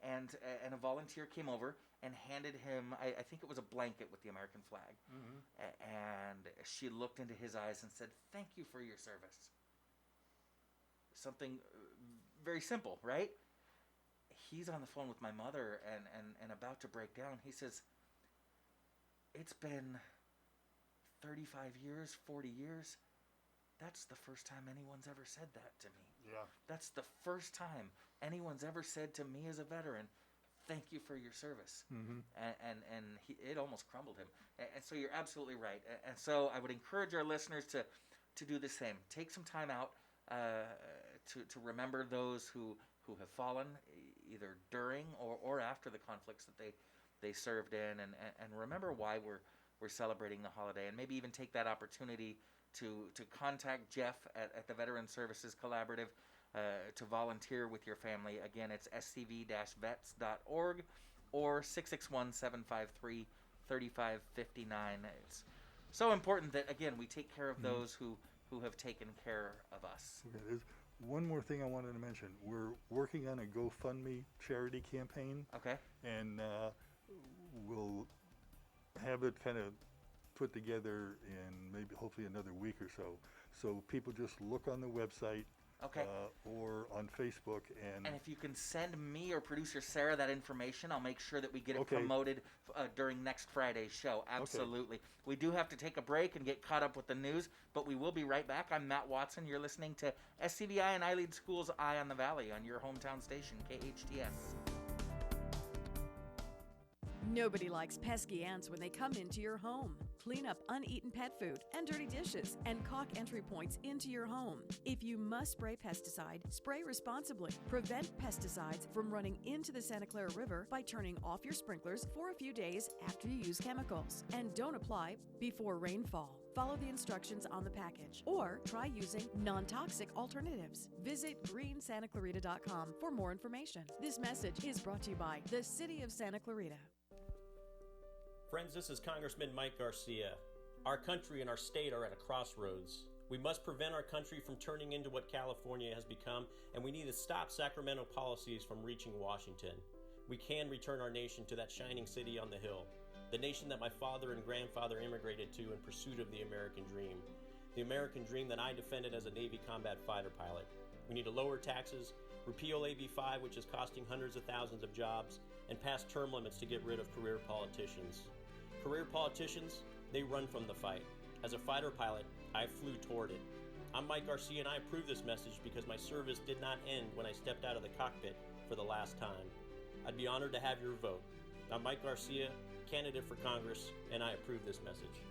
and a volunteer came over and handed him, I think it was a blanket with the American flag, and she looked into his eyes and said, "Thank you for your service." Something very simple, right? He's on the phone with my mother and about to break down. He says, "It's been 35 years, 40 years. That's the first time anyone's ever said that to me. Yeah. That's the first time anyone's ever said to me as a veteran, thank you for your service." And it almost crumbled him. And so you're absolutely right. And so I would encourage our listeners to do the same. Take some time out to remember those who have fallen either during or after the conflicts that they served in, and remember why we're celebrating the holiday, and maybe even take that opportunity to contact Jeff at the Veteran Services Collaborative to volunteer with your family. Again, it's scv-vets.org or 661-753-3559. It's so important that, again, we take care of those who have taken care of us. Okay, there's one more thing I wanted to mention. We're working on a GoFundMe charity campaign. Okay. And we'll have it kind of put together in maybe hopefully another week or so. So people just look on the website. Okay. Or on Facebook. And if you can send me or producer Sarah that information, I'll make sure that we get it Okay. promoted during next Friday's show. Absolutely. We do have to take a break and get caught up with the news, but we will be right back. I'm Matt Watson. You're listening to SCVi and iLead School's Eye on the Valley on your hometown station, KHTS. Nobody likes pesky ants when they come into your home. Clean up uneaten pet food and dirty dishes and caulk entry points into your home. If you must spray pesticide, spray responsibly. Prevent pesticides from running into the Santa Clara River by turning off your sprinklers for a few days after you use chemicals. And don't apply before rainfall. Follow the instructions on the package or try using non-toxic alternatives. Visit greensantaclarita.com for more information. This message is brought to you by the City of Santa Clarita. Friends, this is Congressman Mike Garcia. Our country and our state are at a crossroads. We must prevent our country from turning into what California has become, and we need to stop Sacramento policies from reaching Washington. We can return our nation to that shining city on the hill, the nation that my father and grandfather immigrated to in pursuit of the American dream, the American dream that I defended as a Navy combat fighter pilot. We need to lower taxes, repeal AB 5, which is costing hundreds of thousands of jobs, and pass term limits to get rid of career politicians. Career politicians, they run from the fight. As a fighter pilot, I flew toward it. I'm Mike Garcia, and I approve this message because my service did not end when I stepped out of the cockpit for the last time. I'd be honored to have your vote. I'm Mike Garcia, candidate for Congress, and I approve this message.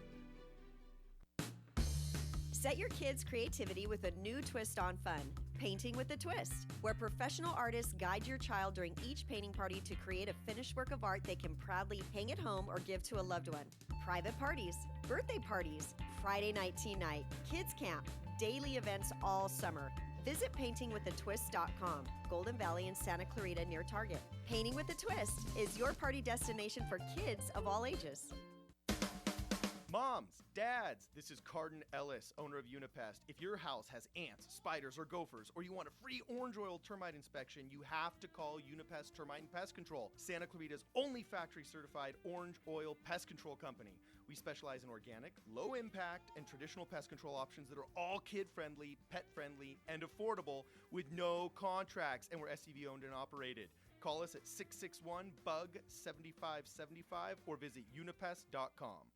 Set your kids' creativity with a new twist on fun. Painting with a Twist, where professional artists guide your child during each painting party to create a finished work of art they can proudly hang at home or give to a loved one. Private parties, birthday parties, Friday night teen night, kids camp, daily events all summer. Visit paintingwithatwist.com, Golden Valley and Santa Clarita near Target. Painting with a Twist is your party destination for kids of all ages. Moms, dads, this is Cardin Ellis, owner of Unipest. If your house has ants, spiders, or gophers, or you want a free orange oil termite inspection, you have to call Unipest Termite and Pest Control, Santa Clarita's only factory-certified orange oil pest control company. We specialize in organic, low-impact, and traditional pest control options that are all kid-friendly, pet-friendly, and affordable with no contracts, and we're SCV owned and operated. Call us at 661-BUG-7575 or visit unipest.com.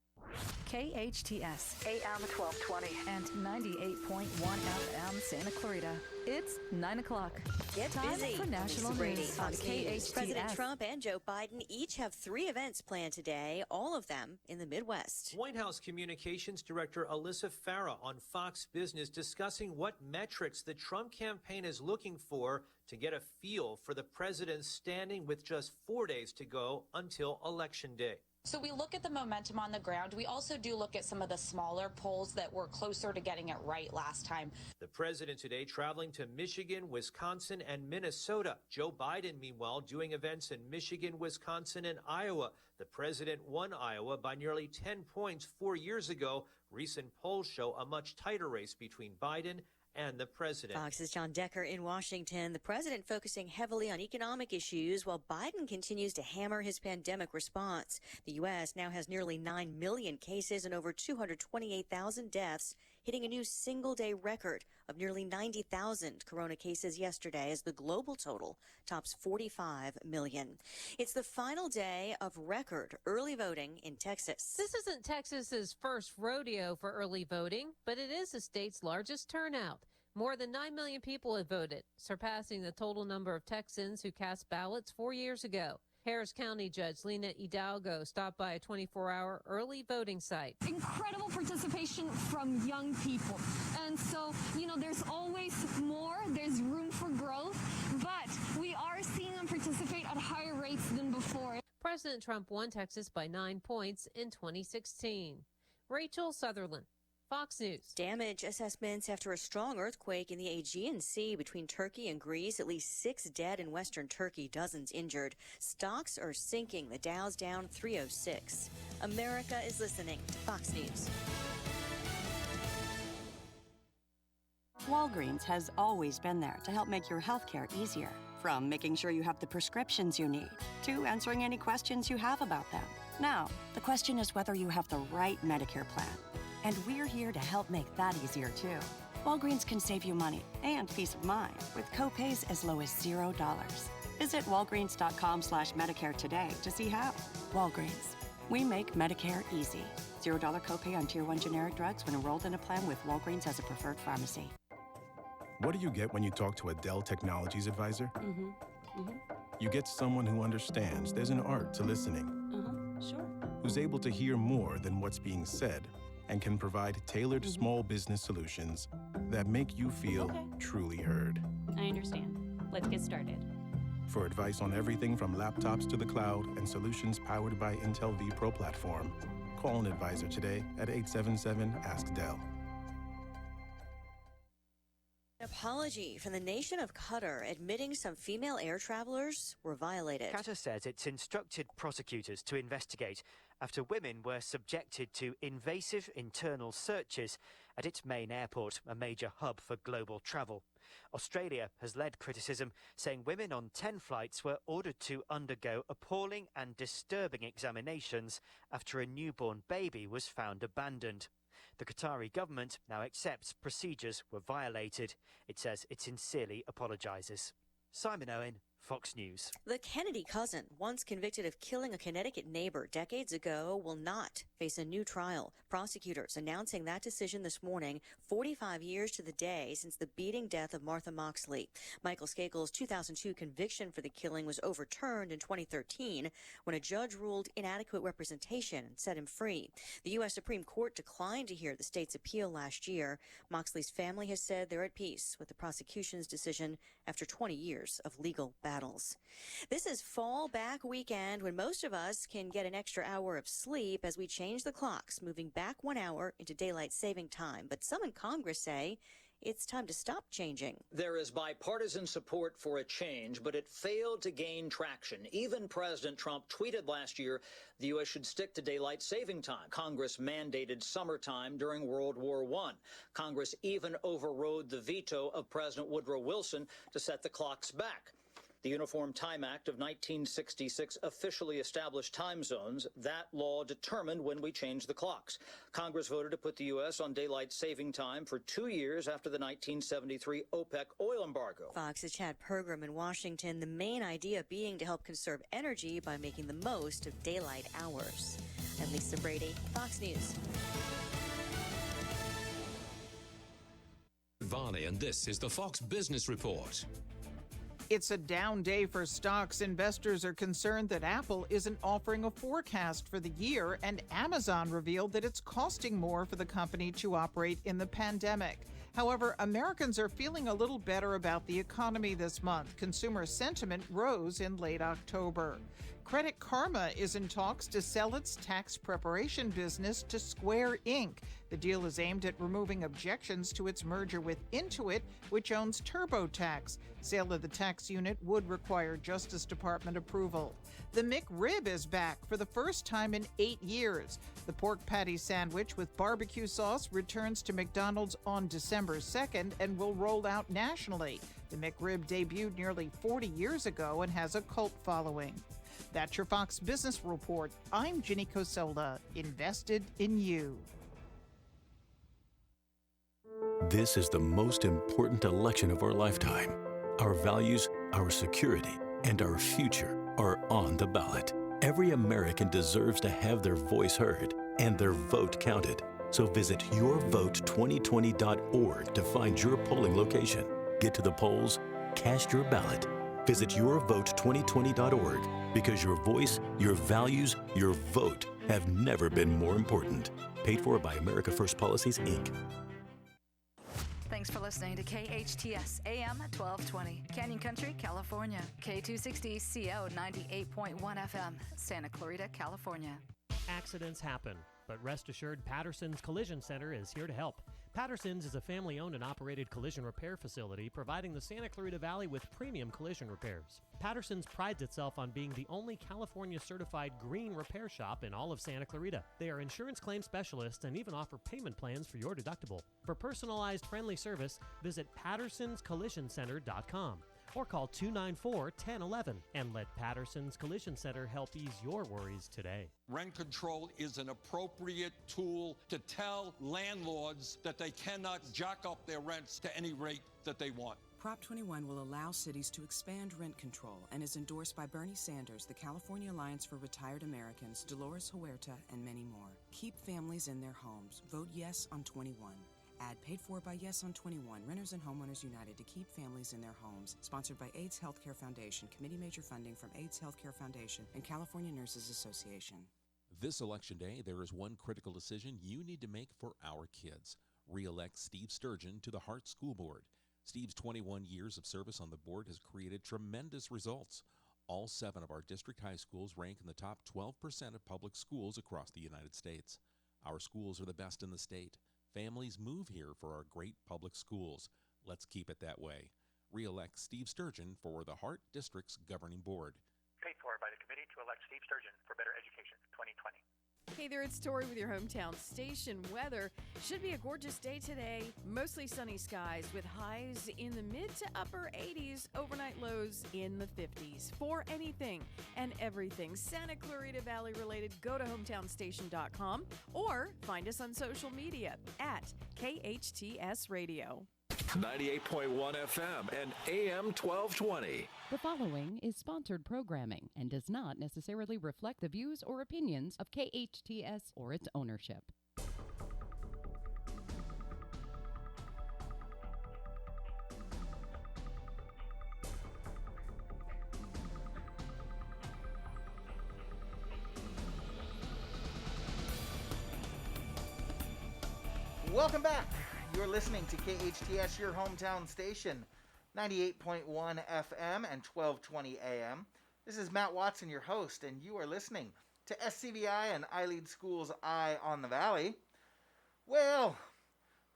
KHTS, AM 1220 and 98.1 FM Santa Clarita. It's 9 o'clock. Get Time busy. for national news on KHTS. President Trump and Joe Biden each have 3 events planned today, all of them in the Midwest. White House Communications Director Alyssa Farah on Fox Business discussing what metrics the Trump campaign is looking for to get a feel for the president's standing with just 4 days to go until Election Day. So we look at the momentum on the ground. We also do look at some of the smaller polls that were closer to getting it right last time. The president today traveling to Michigan, Wisconsin, and Minnesota. Joe Biden, meanwhile, doing events in Michigan, Wisconsin, and Iowa. The president won Iowa by nearly 10 points 4 years ago. Recent polls show a much tighter race between Biden and the president. Fox's John Decker in Washington. The president focusing heavily on economic issues while Biden continues to hammer his pandemic response. The U.S. now has nearly 9 million cases and over 228,000 deaths, hitting a new single-day record of nearly 90,000 corona cases yesterday as the global total tops 45 million. It's the final day of record early voting in Texas. This isn't Texas's first rodeo for early voting, but it is the state's largest turnout. More than 9 million people have voted, surpassing the total number of Texans who cast ballots 4 years ago. Harris County Judge Lena Hidalgo stopped by a 24-hour early voting site. Incredible participation from young people. And so, there's always more, there's room for growth, but we are seeing them participate at higher rates than before. President Trump won Texas by 9 points in 2016. Rachel Sutherland, Fox News. Damage assessments after a strong earthquake in the Aegean Sea between Turkey and Greece. At least 6 dead in western Turkey, dozens injured. Stocks are sinking. The Dow's down 306. America is listening to Fox News. Walgreens has always been there to help make your healthcare easier. From making sure you have the prescriptions you need to answering any questions you have about them. Now, the question is whether you have the right Medicare plan. And we're here to help make that easier, too. Walgreens can save you money and peace of mind with copays as low as $0. Visit walgreens.com/Medicare today to see how. Walgreens. We make Medicare easy. $0 copay on Tier 1 generic drugs when enrolled in a plan with Walgreens as a preferred pharmacy. What do you get when you talk to a Dell Technologies advisor? You get someone who understands there's an art to listening. Sure. Who's able to hear more than what's being said and can provide tailored small business solutions that make you feel truly heard. I understand. Let's get started. For advice on everything from laptops to the cloud and solutions powered by Intel vPro platform, call an advisor today at 877-ASK-DELL. An apology from the nation of Qatar admitting some female air travelers were violated. Qatar says it's instructed prosecutors to investigate after women were subjected to invasive internal searches at its main airport, a major hub for global travel. Australia has led criticism, saying women on 10 flights were ordered to undergo appalling and disturbing examinations after a newborn baby was found abandoned. The Qatari government now accepts procedures were violated. It says it sincerely apologises. Simon Owen, Fox News. The Kennedy cousin, once convicted of killing a Connecticut neighbor decades ago, will not face a new trial. Prosecutors announcing that decision this morning, 45 years to the day since the beating death of Martha Moxley. Michael Skakel's 2002 conviction for the killing was overturned in 2013 when a judge ruled inadequate representation and set him free. The U.S. Supreme Court declined to hear the state's appeal last year. Moxley's family has said they're at peace with the prosecution's decision after 20 years of legal battles. This is fall back weekend when most of us can get an extra hour of sleep as we change the clocks, moving back 1 hour into daylight saving time. But some in Congress say it's time to stop changing. There is bipartisan support for a change, but it failed to gain traction. Even President Trump tweeted last year the U.S. should stick to daylight saving time. Congress mandated summertime during World War I. Congress even overrode the veto of President Woodrow Wilson to set the clocks back. The Uniform Time Act of 1966 officially established time zones. That law determined when we changed the clocks. Congress voted to put the U.S. on daylight saving time for 2 years after the 1973 OPEC oil embargo. Fox's Chad Pergram in Washington, the main idea being to help conserve energy by making the most of daylight hours. I'm Lisa Brady, Fox News. Varney, and this is the Fox Business Report. It's a down day for stocks. Investors are concerned that Apple isn't offering a forecast for the year, and Amazon revealed that it's costing more for the company to operate in the pandemic. However, Americans are feeling a little better about the economy this month. Consumer sentiment rose in late October. Credit Karma is in talks to sell its tax preparation business to Square Inc. The deal is aimed at removing objections to its merger with Intuit, which owns TurboTax. Sale of the tax unit would require Justice Department approval. The McRib is back for the first time in 8 years. The pork patty sandwich with barbecue sauce returns to McDonald's on December 2nd and will roll out nationally. The McRib debuted nearly 40 years ago and has a cult following. That's your Fox Business Report. I'm Ginny Cosola, invested in you. This is the most important election of our lifetime. Our values, our security, and our future are on the ballot. Every American deserves to have their voice heard and their vote counted. So visit yourvote2020.org to find your polling location. Get to the polls, cast your ballot. Visit yourvote2020.org because your voice, your values, your vote have never been more important. Paid for by America First Policies, Inc. Thanks for listening to KHTS AM 1220, Canyon Country, California. K260CO 98.1 FM, Santa Clarita, California. Accidents happen, but rest assured Patterson's Collision Center is here to help. Patterson's is a family-owned and operated collision repair facility providing the Santa Clarita Valley with premium collision repairs. Patterson's prides itself on being the only California-certified green repair shop in all of Santa Clarita. They are insurance claim specialists and even offer payment plans for your deductible. For personalized, friendly service, visit pattersonscollisioncenter.com or call 294-1011 and let Patterson's Collision Center help ease your worries today. Rent control is an appropriate tool to tell landlords that they cannot jack up their rents to any rate that they want. Prop 21 will allow cities to expand rent control and is endorsed by Bernie Sanders, the California Alliance for Retired Americans, Dolores Huerta, and many more. Keep families in their homes. Vote yes on 21. Ad paid for by Yes on 21, Renters and Homeowners United to keep families in their homes. Sponsored by AIDS Healthcare Foundation, committee major funding from AIDS Healthcare Foundation and California Nurses Association. This election day, there is one critical decision you need to make for our kids. Re-elect Steve Sturgeon to the Hart School Board. Steve's 21 years of service on the board has created tremendous results. All 7 of our district high schools rank in the top 12% of public schools across the United States. Our schools are the best in the state. Families move here for our great public schools. Let's keep it that way. Re-elect Steve Sturgeon for the Hart District's governing board. Paid for by the Committee to Elect Steve Sturgeon for Better Education 2020. Hey there, it's Tori with your hometown station weather. Should be a gorgeous day today. Mostly sunny skies with highs in the mid to upper 80s, overnight lows in the 50s. For anything and everything Santa Clarita Valley related, go to hometownstation.com or find us on social media at KHTS Radio. 98.1 FM and AM 1220. The following is sponsored programming and does not necessarily reflect the views or opinions of KHTS or its ownership. Welcome back. You're listening to KHTS, your hometown station, 98.1 FM and 1220 AM. This is Matt Watson, your host, and you are listening to SCVi and iLead School's Eye on the Valley. Well,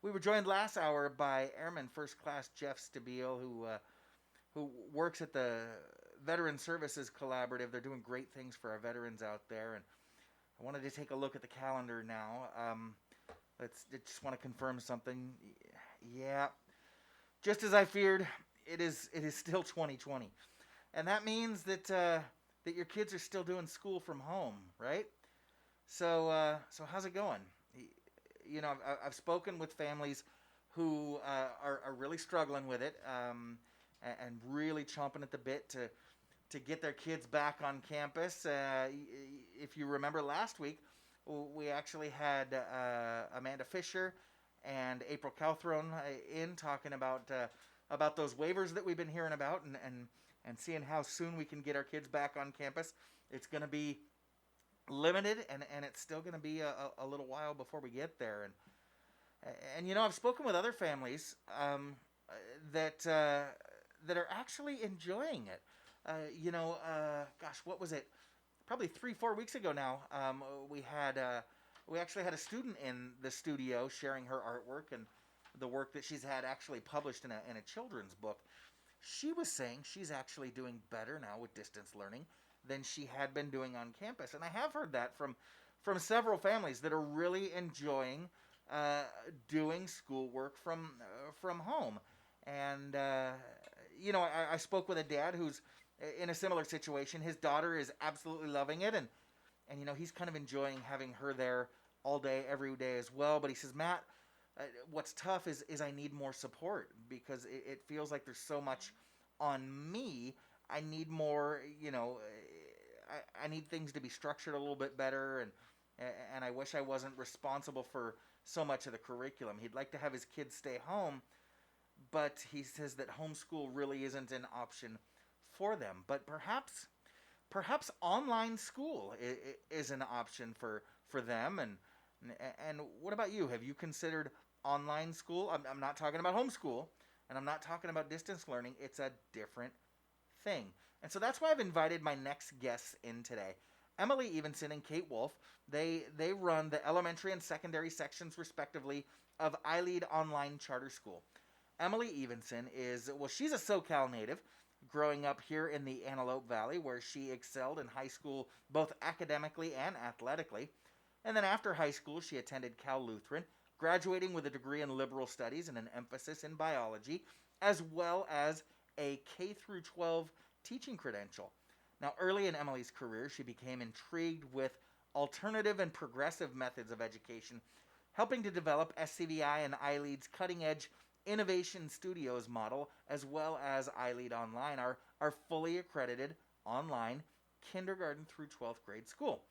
we were joined last hour by Airman First Class Jeff Stabile, who works at the Veteran Services Collaborative. They're doing great things for our veterans out there, and I wanted to take a look at the calendar now. I just want to confirm something. Yeah, just as I feared, it is still 2020, and that means that that your kids are still doing school from home, right? So how's it going? You know, I've spoken with families who are really struggling with it, and really chomping at the bit to get their kids back on campus. If you remember last week, we actually had Amanda Fisher and April Cowthron in talking about those waivers that we've been hearing about and seeing how soon we can get our kids back on campus. It's going to be limited, and it's still going to be a little while before we get there. And you know, I've spoken with other families that that are actually enjoying it. Gosh, what was it? Probably 3-4 weeks ago now. We actually had a student in the studio sharing her artwork and the work that she's had actually published in a children's book. She was saying she's actually doing better now with distance learning than she had been doing on campus, and I have heard that from several families that are really enjoying doing schoolwork from home. And I spoke with a dad who's in a similar situation. His daughter is absolutely loving it, and he's kind of enjoying having her there all day, every day as well. But he says, Matt, what's tough is I need more support because it feels like there's so much on me. I need more, I need things to be structured a little bit better, and I wish I wasn't responsible for so much of the curriculum. He'd like to have his kids stay home, but he says that homeschool really isn't an option for them. But perhaps online school is an option for them. And what about you? Have you considered online school? I'm not talking about homeschool, and I'm not talking about distance learning. It's a different thing. And so that's why I've invited my next guests in today. Emily Evenson and Kate Wolfe, they run the elementary and secondary sections, respectively, of iLead Online Charter School. Emily Evenson she's a SoCal native, growing up here in the Antelope Valley, where she excelled in high school both academically and athletically. And then after high school, she attended Cal Lutheran, graduating with a degree in liberal studies and an emphasis in biology, as well as a K-12 teaching credential. Now, early in Emily's career, she became intrigued with alternative and progressive methods of education, helping to develop SCVi and iLead's cutting-edge Innovation Studios model, as well as iLead Online, our fully accredited online kindergarten through 12th grade school.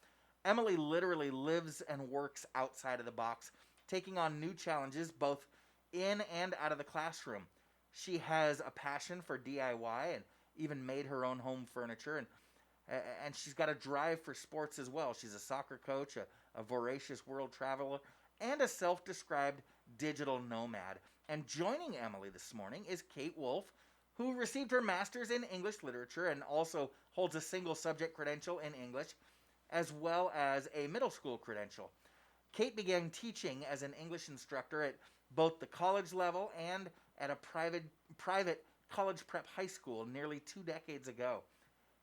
Emily literally lives and works outside of the box, taking on new challenges both in and out of the classroom. She has a passion for DIY and even made her own home furniture, and she's got a drive for sports as well. She's a soccer coach, a voracious world traveler, and a self-described digital nomad. And joining Emily this morning is Kate Wolfe, who received her master's in English literature and also holds a single subject credential in English, as well as a middle school credential. Kate began teaching as an English instructor at both the college level and at a private college prep high school nearly 2 decades ago.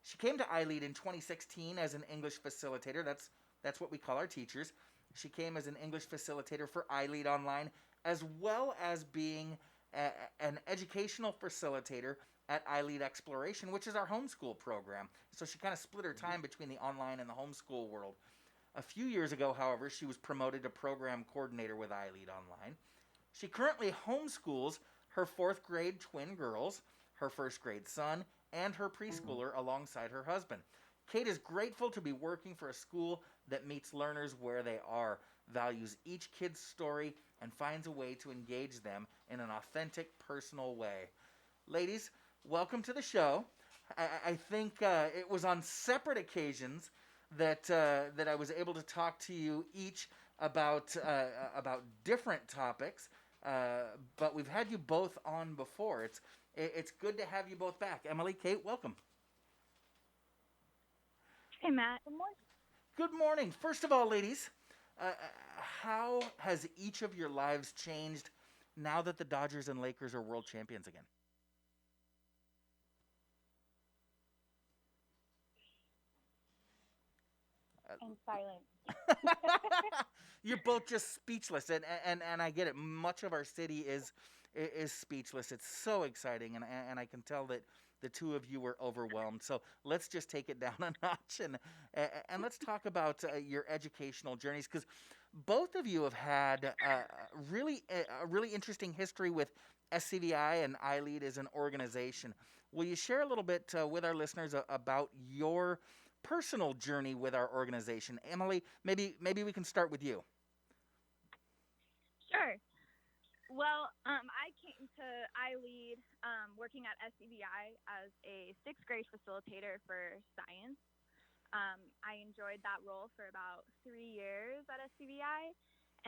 She came to iLead in 2016 as an English facilitator. That's what we call our teachers. She came as an English facilitator for iLead Online, as well as being an educational facilitator at iLead Exploration, which is our homeschool program. So she kind of split her time between the online and the homeschool world. A few years ago, however, she was promoted to program coordinator with iLead Online. She currently homeschools her 4th grade twin girls, her 1st grade son, and her preschooler alongside her husband. Kate is grateful to be working for a school that meets learners where they are, values each kid's story, and finds a way to engage them in an authentic, personal way. Ladies, welcome to the show. I think it was on separate occasions that I was able to talk to you each about different topics, but we've had you both on before. It's good to have you both back. Emily, Kate, welcome. Hey, Matt. Good morning. Good morning. First of all, ladies, how has each of your lives changed now that the Dodgers and Lakers are world champions again? I'm silent. You're both just speechless, and I get it. Much of our city is speechless. It's so exciting, and I can tell that the two of you were overwhelmed. So let's just take it down a notch, and let's talk about your educational journeys, because both of you have had a really interesting history with SCVi and iLead as an organization. Will you share a little bit with our listeners about your personal journey with our organization? Emily, maybe we can start with you. Sure. Well, I came to iLead working at SCVi as a 6th grade facilitator for science. I enjoyed that role for about 3 years at SCVi,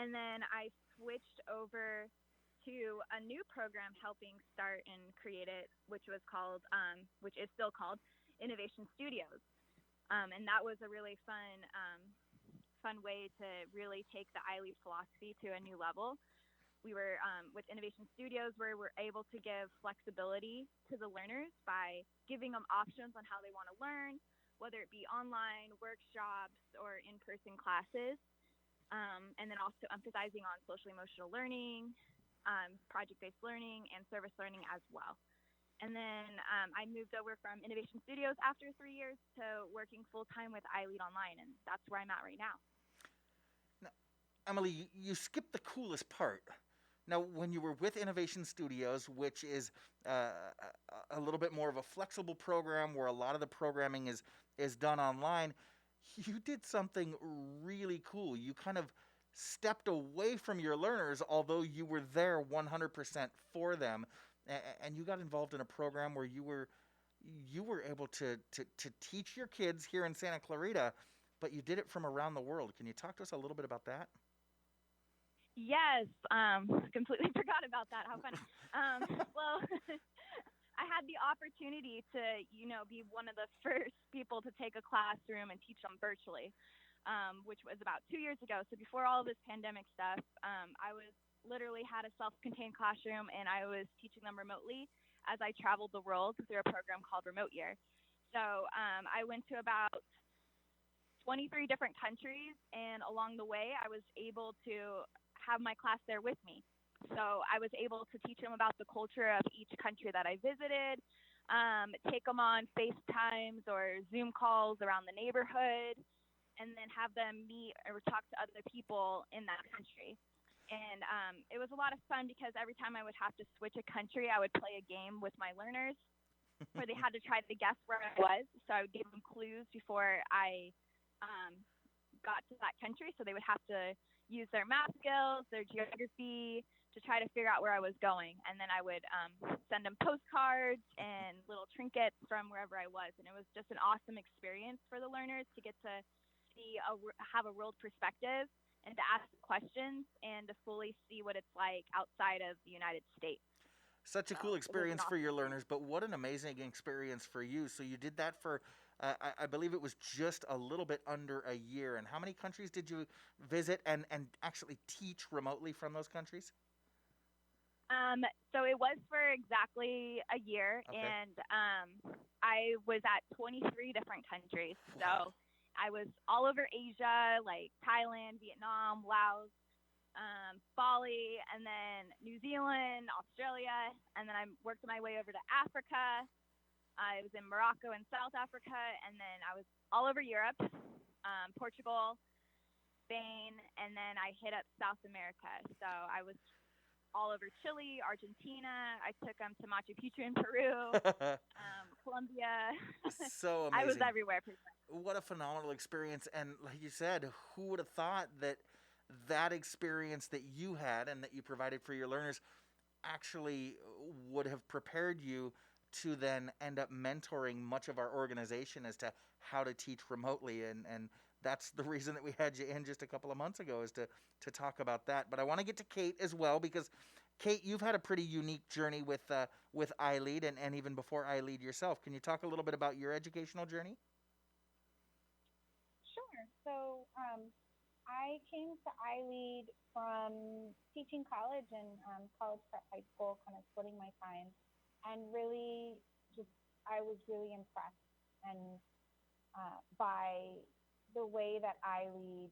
And then I switched over to a new program helping start and create it, which is still called Innovation Studios. And that was a really fun way to really take the iLead philosophy to a new level. We were with Innovation Studios, where we're able to give flexibility to the learners by giving them options on how they want to learn, whether it be online, workshops, or in-person classes. And then also emphasizing on social emotional learning, project-based learning, and service learning as well. And then I moved over from Innovation Studios after 3 years to working full-time with iLead Online, and that's where I'm at right now. Now, Emily, you skipped the coolest part. Now, when you were with Innovation Studios, which is a little bit more of a flexible program where a lot of the programming is done online, you did something really cool. You kind of stepped away from your learners, although you were there 100% for them, and you got involved in a program where you were able to teach your kids here in Santa Clarita, but you did it from around the world. Can you talk to us a little bit about that? Yes, completely forgot about that. How funny. Well, I had the opportunity to, be one of the first people to take a classroom and teach them virtually, which was about 2 years ago. So before all of this pandemic stuff, I literally had a self-contained classroom, and I was teaching them remotely as I traveled the world through a program called Remote Year. So I went to about 23 different countries, and along the way, I was able to have my class there with me. So I was able to teach them about the culture of each country that I visited, take them on FaceTimes or Zoom calls around the neighborhood, and then have them meet or talk to other people in that country. And it was a lot of fun because every time I would have to switch a country, I would play a game with my learners where they had to try to guess where I was. So I would give them clues before I got to that country. So they would have to use their math skills, their geography, to try to figure out where I was going. And then I would send them postcards and little trinkets from wherever I was. And it was just an awesome experience for the learners to get to have a world perspective and to ask questions and to fully see what it's like outside of the United States. Such a cool experience for your learners, but what an amazing experience for you. So you did that for, I believe it was just a little bit under a year. And how many countries did you visit and actually teach remotely from those countries? So it was for exactly a year, okay. And I was at 23 different countries. Wow. So I was all over Asia, like Thailand, Vietnam, Laos, Bali, and then New Zealand, Australia, and then I worked my way over to Africa. I was in Morocco and South Africa, and then I was all over Europe, Portugal, Spain, and then I hit up South America. So I was all over Chile, Argentina. I took them to Machu Picchu in Peru, Colombia. So amazing. I was everywhere. What a phenomenal experience. And like you said, who would have thought that experience that you had and that you provided for your learners actually would have prepared you to then end up mentoring much of our organization as to how to teach remotely. And that's the reason that we had you in just a couple of months ago, is to talk about that. But I want to get to Kate as well, because Kate, you've had a pretty unique journey with iLead and even before iLead yourself. Can you talk a little bit about your educational journey? Sure. So I came to iLead from teaching college and college prep high school, kind of splitting my time, and really I was really impressed by the way that iLead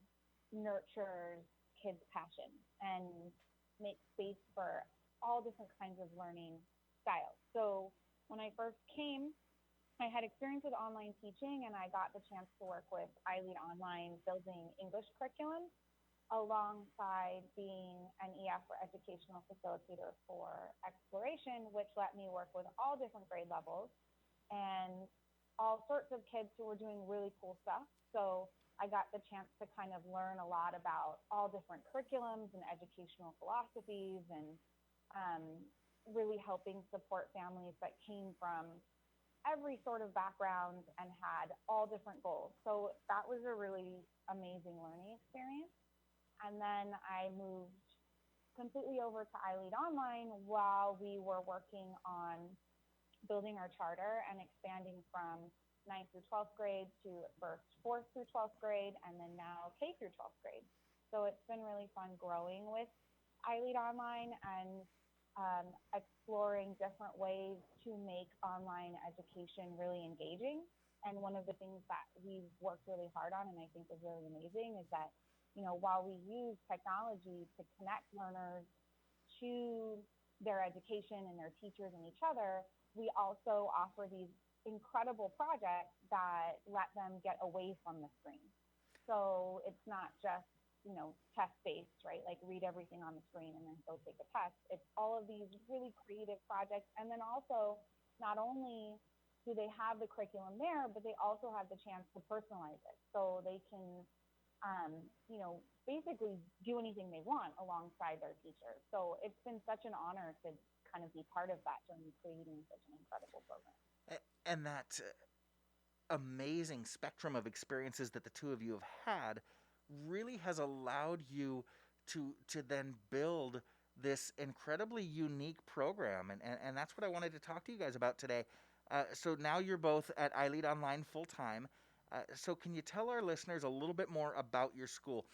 nurtures kids' passion and makes space for all different kinds of learning styles. So when I first came, I had experience with online teaching, and I got the chance to work with iLead Online building English curriculum alongside being an EF or educational facilitator for Exploration, which let me work with all different grade levels and all sorts of kids who were doing really cool stuff. So I got the chance to kind of learn a lot about all different curriculums and educational philosophies, and really helping support families that came from every sort of background and had all different goals. So that was a really amazing learning experience. And then I moved completely over to iLead Online while we were working on building our charter and expanding from 9th through 12th grade to first 4th through 12th grade, and then now K through 12th grade. So it's been really fun growing with iLead Online and exploring different ways to make online education really engaging. And one of the things that we've worked really hard on, and I think is really amazing, is that, you know, while we use technology to connect learners to their education and their teachers and each other, we also offer these incredible projects that let them get away from the screen. So it's not just, you know, test-based, right? Like read everything on the screen and then go take a test. It's all of these really creative projects. And then also, not only do they have the curriculum there, but they also have the chance to personalize it. So they can, you know, basically do anything they want alongside their teacher. So it's been such an honor to kind of be part of that during creating such an incredible program. And that amazing spectrum of experiences that the two of you have had really has allowed you to then build this incredibly unique program. And that's what I wanted to talk to you guys about today. So now you're both at iLead Online full-time. So can you tell our listeners a little bit more about your school?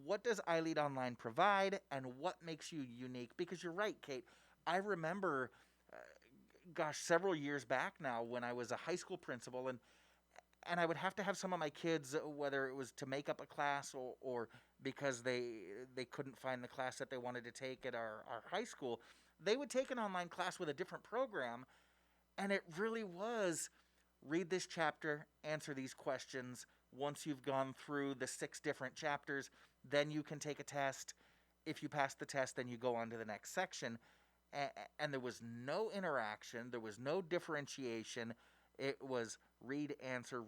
What does iLead Online provide, and what makes you unique? Because you're right, Kate. I remember, several years back now when I was a high school principal, and I would have to have some of my kids, whether it was to make up a class or because they couldn't find the class that they wanted to take at our high school, they would take an online class with a different program, and it really was read this chapter, answer these questions. Once you've gone through the 6 different chapters, then you can take a test. If you pass the test, then you go on to the next section. And there was no interaction. There was no differentiation. It was read, answer,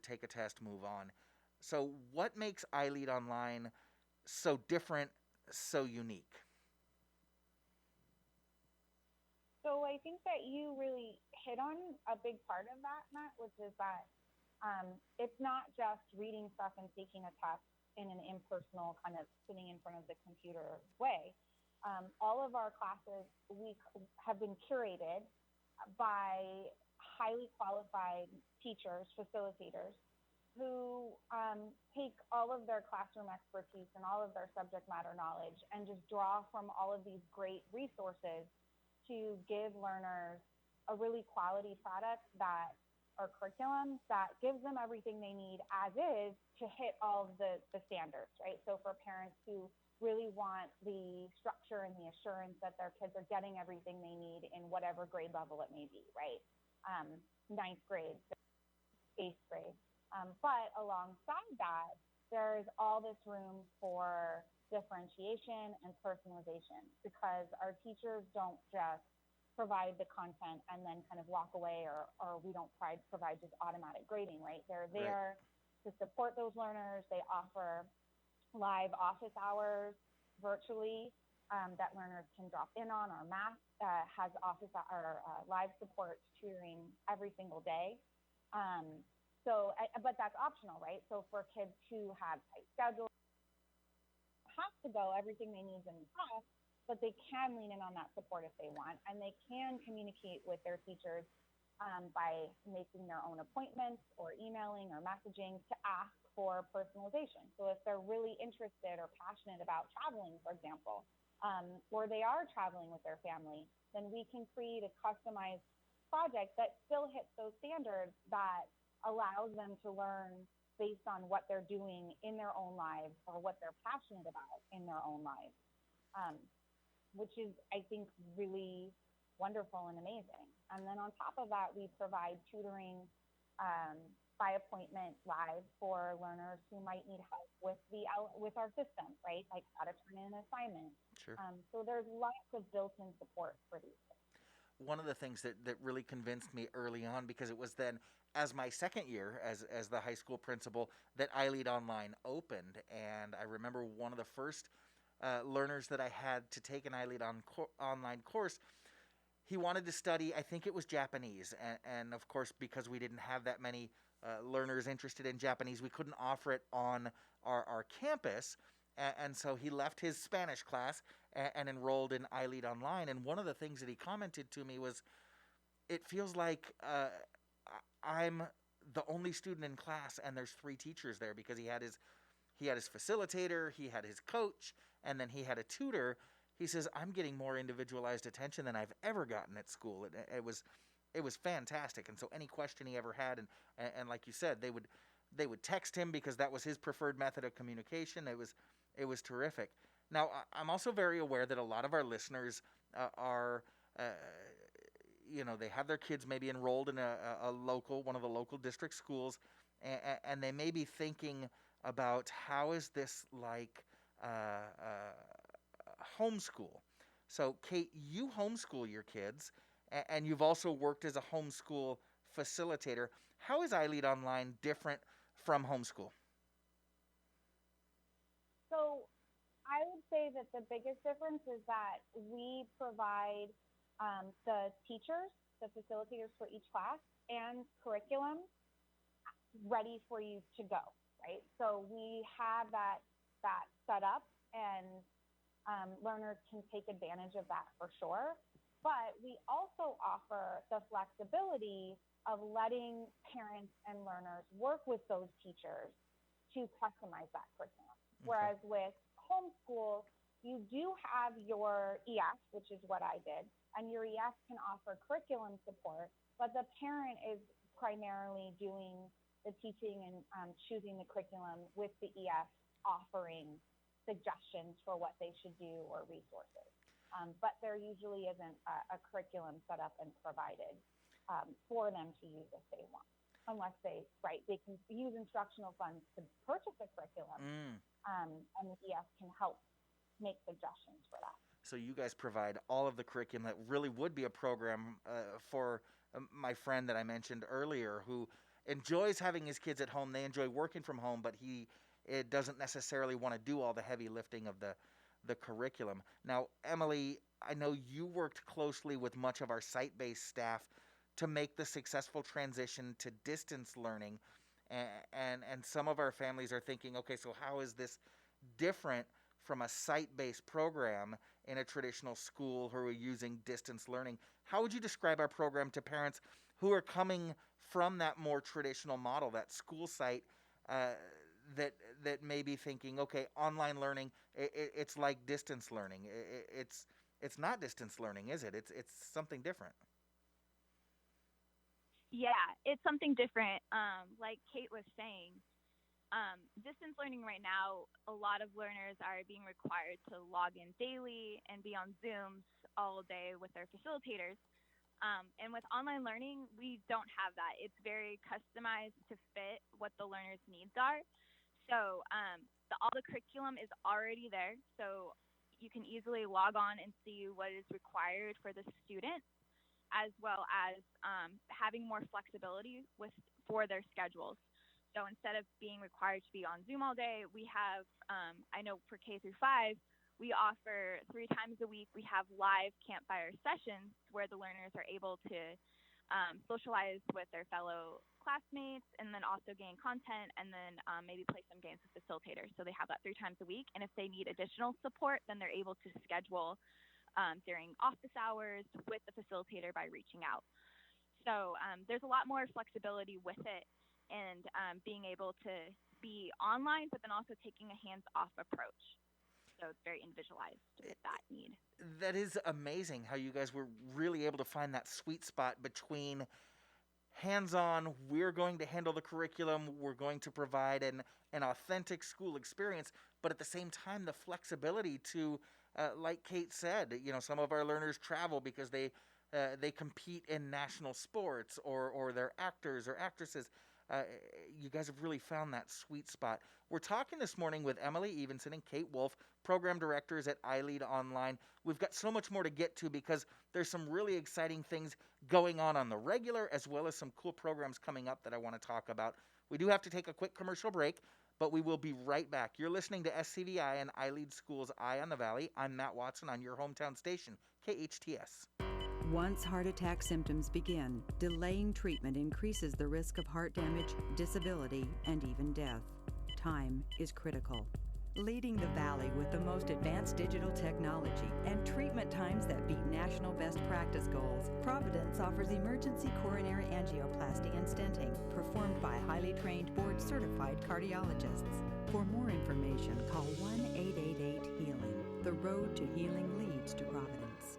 take a test, move on. So what makes iLead Online so different, so unique? So I think that you really hit on a big part of that, Matt, which is that it's not just reading stuff and taking a test in an impersonal kind of sitting in front of the computer way. All of our classes have been curated by highly qualified teachers, facilitators, who take all of their classroom expertise and all of their subject matter knowledge and just draw from all of these great resources to give learners a really quality product or curriculum that gives them everything they need as is to hit all of the standards, right? So for parents who really want the structure and the assurance that their kids are getting everything they need in whatever grade level it may be, right? 9th grade, 8th grade. But alongside that, there's all this room for differentiation and personalization, because our teachers don't just provide the content and then kind of walk away, or we don't provide just automatic grading, right? They're there to support those learners. They offer live office hours virtually that learners can drop in on. Our math has live support tutoring every single day. But that's optional, right? So for kids who have tight schedules, have to go, everything they need is in the class, but they can lean in on that support if they want, and they can communicate with their teachers by making their own appointments or emailing or messaging to ask for personalization. So if they're really interested or passionate about traveling, for example, or they are traveling with their family, then we can create a customized project that still hits those standards, that allows them to learn based on what they're doing in their own lives or what they're passionate about in their own lives, which is, I think, really wonderful and amazing. And then on top of that, we provide tutoring by appointment live for learners who might need help with our system, right? Like how to turn in an assignment. Sure. So there's lots of built-in support for these things. One of the things that really convinced me early on, because it was then, as my second year as the high school principal, that iLead Online opened. And I remember one of the first learners that I had to take an iLead Online course, he wanted to study, I think it was Japanese. And of course, because we didn't have that many learners interested in Japanese, we couldn't offer it on our campus. And so he left his Spanish class and enrolled in iLead Online. And one of the things that he commented to me was, it feels like I'm the only student in class and there's 3 teachers there, because he had his facilitator, he had his coach, and then he had a tutor. He says, I'm getting more individualized attention than I've ever gotten at school. It was fantastic. And so any question he ever had, and like you said, they would text him because that was his preferred method of communication. It was terrific. Now, I'm also very aware that a lot of our listeners are, they have their kids maybe enrolled in one of the local district schools, and they may be thinking about, how is this like homeschool? So, Kate, you homeschool your kids, and you've also worked as a homeschool facilitator. How is iLead Online different from homeschool? So I would say that the biggest difference is that we provide the teachers, the facilitators for each class, and curriculum ready for you to go, right? So we have that set up, and learners can take advantage of that for sure. But we also offer the flexibility of letting parents and learners work with those teachers to customize that curriculum. Okay. Whereas with homeschool, you do have your ES, which is what I did, and your ES can offer curriculum support, but the parent is primarily doing the teaching and choosing the curriculum, with the ES offering suggestions for what they should do or resources. But there usually isn't a curriculum set up and provided for them to use if they want, unless they can use instructional funds to purchase a curriculum, and the ES can help make suggestions for that. So you guys provide all of the curriculum that really would be a program for my friend that I mentioned earlier, who enjoys having his kids at home. They enjoy working from home, but it doesn't necessarily want to do all the heavy lifting of the curriculum. Now, Emily, I know you worked closely with much of our site-based staff to make the successful transition to distance learning. And some of our families are thinking, okay, so how is this different from a site-based program in a traditional school who are using distance learning? How would you describe our program to parents who are coming from that more traditional model, that school site, that may be thinking, okay, online learning, it's like distance learning. It's not distance learning, is it? It's something different. Yeah, it's something different. Like Kate was saying, distance learning right now, a lot of learners are being required to log in daily and be on Zooms all day with their facilitators. And with online learning, we don't have that. It's very customized to fit what the learner's needs are. So all the curriculum is already there. So you can easily log on and see what is required for the student, as well as having more flexibility for their schedules. So instead of being required to be on Zoom all day, we have, I know for K through 5, we offer 3 times a week, we have live campfire sessions where the learners are able to socialize with their fellow classmates, and then also gain content, and then maybe play some games with facilitators. So they have that 3 times a week. And if they need additional support, then they're able to schedule during office hours with the facilitator by reaching out. So there's a lot more flexibility with it, and being able to be online, but then also taking a hands-off approach. So it's very individualized with that need. That is amazing how you guys were really able to find that sweet spot between hands-on, we're going to handle the curriculum, we're going to provide an authentic school experience, but at the same time, the flexibility to, like Kate said, some of our learners travel because they compete in national sports, or they're actors or actresses. You guys have really found that sweet spot. We're talking this morning with Emily Evenson and Kate Wolfe, program directors at iLead Online. We've got so much more to get to because there's some really exciting things going on the regular, as well as some cool programs coming up that I want to talk about. We do have to take a quick commercial break, but we will be right back. You're listening to SCVi and iLead School's Eye on the Valley. I'm Matt Watson on your hometown station, KHTS. Once heart attack symptoms begin, delaying treatment increases the risk of heart damage, disability, and even death. Time is critical. Leading the Valley with the most advanced digital technology and treatment times that beat national best practice goals, Providence offers emergency coronary angioplasty and stenting performed by highly trained board-certified cardiologists. For more information, call 1-888-HEALING. The road to healing leads to Providence.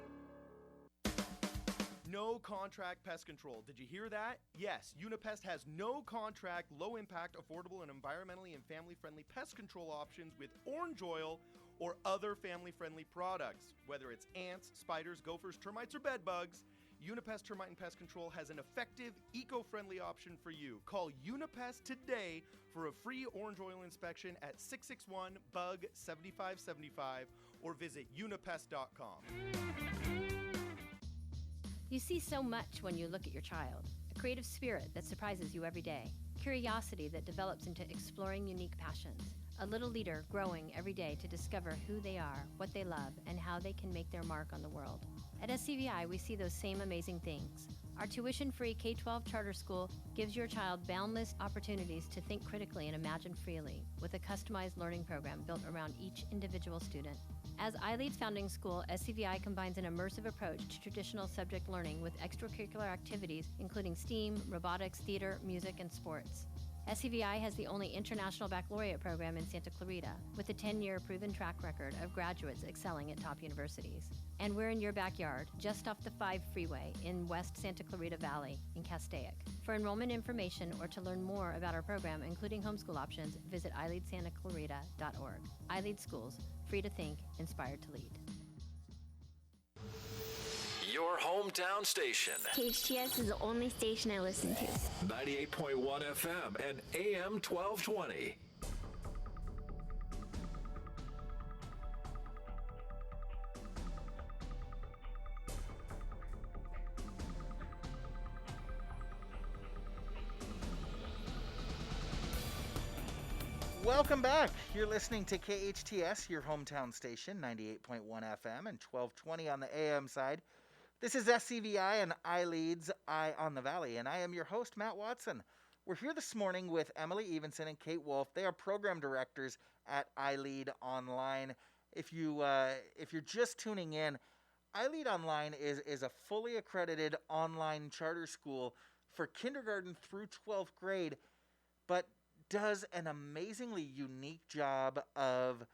No contract pest control. Did you hear that? Yes, Unipest has no contract, low impact, affordable, and environmentally and family friendly pest control options with orange oil or other family friendly products. Whether it's ants, spiders, gophers, termites, or bed bugs, Unipest Termite and Pest Control has an effective, eco-friendly option for you. Call Unipest today for a free orange oil inspection at 661-BUG-7575 or visit unipest.com. You see so much when you look at your child. A creative spirit that surprises you every day. Curiosity that develops into exploring unique passions. A little leader growing every day to discover who they are, what they love, and how they can make their mark on the world. At SCVi, we see those same amazing things. Our tuition-free K-12 charter school gives your child boundless opportunities to think critically and imagine freely, with a customized learning program built around each individual student. As iLead's founding school, SCVi combines an immersive approach to traditional subject learning with extracurricular activities including STEAM, robotics, theater, music, and sports. SCVi has the only international baccalaureate program in Santa Clarita, with a 10-year proven track record of graduates excelling at top universities. And we're in your backyard, just off the 5 freeway in West Santa Clarita Valley in Castaic. For enrollment information or to learn more about our program, including homeschool options, visit iLeadSantaClarita.org. iLead Schools, free to think, inspired to lead. Your hometown station. KHTS is the only station I listen to. 98.1 FM and AM 1220. Welcome back. You're listening to KHTS, your hometown station, 98.1 FM and 1220 on the AM side. This is SCVi and iLead's Eye on the Valley, and I am your host, Matt Watson. We're here this morning with Emily Evenson and Kate Wolfe. They are program directors at iLead Online. If you're just tuning in, iLead Online is a fully accredited online charter school for kindergarten through 12th grade, but does an amazingly unique job of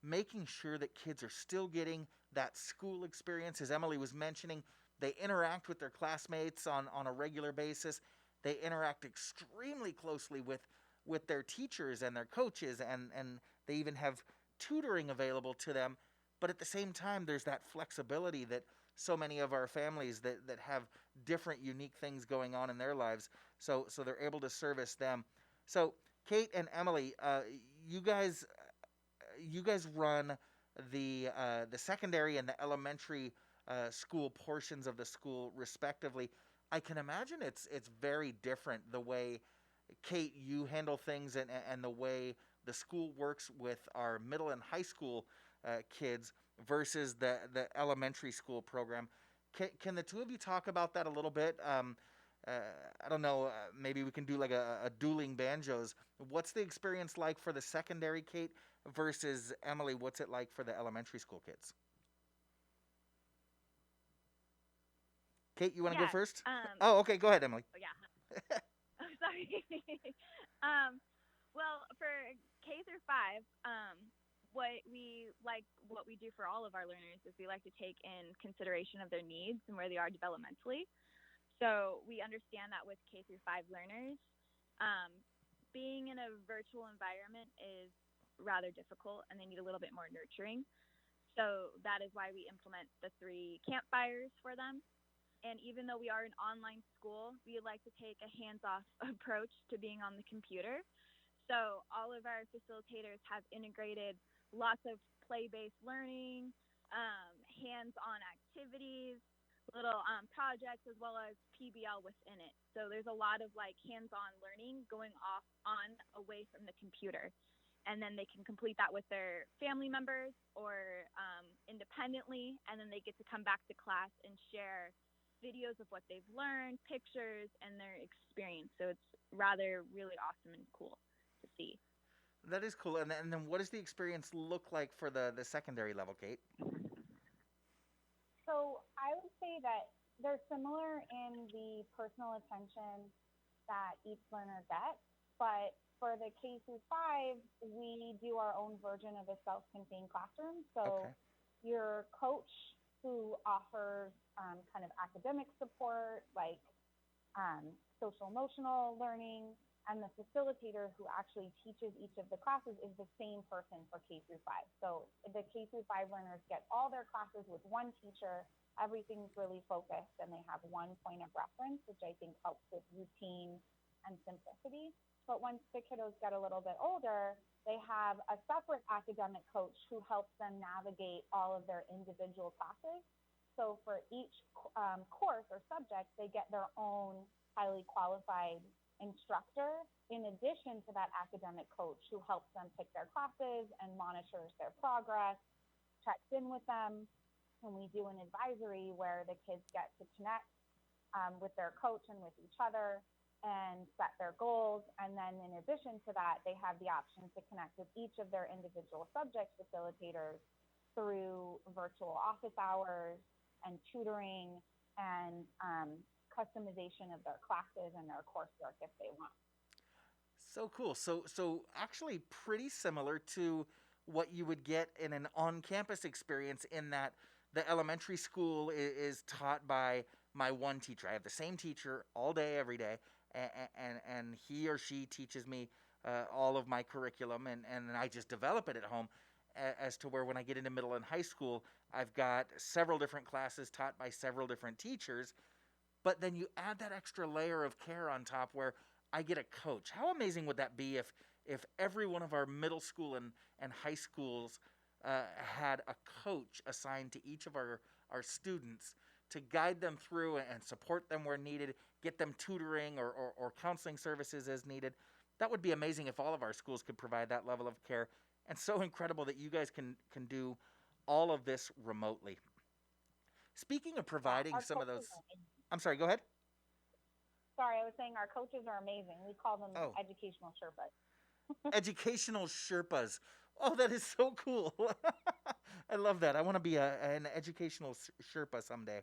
making sure that kids are still getting that school experience. As Emily was mentioning, they interact with their classmates on a regular basis. They interact extremely closely with their teachers and their coaches, and they even have tutoring available to them. But at the same time, there's that flexibility that so many of our families that have different unique things going on in their lives, so they're able to service them. So Kate and Emily, you guys run the secondary and the elementary school portions of the school respectively. I can imagine it's very different the way, Kate, you handle things and the way the school works with our middle and high school kids versus the elementary school program. Can the two of you talk about that a little bit? I don't know, maybe we can do like a dueling banjos. What's the experience like for the secondary, Kate, versus Emily? What's it like for the elementary school kids? Kate, you want to go first? Oh, okay, go ahead, Emily. Oh, yeah. Oh, sorry. Well, for K through 5, what we do for all of our learners is we like to take in consideration of their needs and where they are developmentally. So we understand that with K through 5 learners, being in a virtual environment is rather difficult, and they need a little bit more nurturing. So that is why we implement the 3 campfires for them. And even though we are an online school, we like to take a hands-off approach to being on the computer. So all of our facilitators have integrated lots of play-based learning, hands-on activities, little projects, as well as PBL within it. So there's a lot of like hands-on learning going away from the computer. And then they can complete that with their family members or independently, and then they get to come back to class and share videos of what they've learned, pictures, and their experience. So it's rather really awesome and cool to see. That is cool. And then what does the experience look like for the secondary level, Kate? So I would say that they're similar in the personal attention that each learner gets, but for the K through 5, we do our own version of a self-contained classroom. So your coach who offers kind of academic support, like social emotional learning, and the facilitator who actually teaches each of the classes is the same person for K through 5. So the K through 5 learners get all their classes with one teacher. Everything's really focused, and they have one point of reference, which I think helps with routine and simplicity. But once the kiddos get a little bit older, they have a separate academic coach who helps them navigate all of their individual classes. So for each course or subject, they get their own highly qualified instructor in addition to that academic coach who helps them pick their classes and monitors their progress, checks in with them. And we do an advisory where the kids get to connect with their coach and with each other and set their goals. And then in addition to that, they have the option to connect with each of their individual subject facilitators through virtual office hours and tutoring and customization of their classes and their coursework if they want. So cool. So actually pretty similar to what you would get in an on-campus experience, in that the elementary school is taught by my one teacher. I have the same teacher all day, every day, and he or she teaches me all of my curriculum, and I just develop it at home, as to where when I get into middle and high school, I've got several different classes taught by several different teachers. But then you add that extra layer of care on top where I get a coach. How amazing would that be if every one of our middle school and high schools had a coach assigned to each of our students to guide them through and support them where needed, get them tutoring or counseling services as needed. That would be amazing if all of our schools could provide that level of care. And so incredible that you guys can do all of this remotely. Speaking of providing some of those... I'm sorry, go ahead. Sorry, I was saying our coaches are amazing. We call them educational Sherpas. Educational Sherpas. Oh, that is so cool. I love that. I want to be an educational Sherpa someday.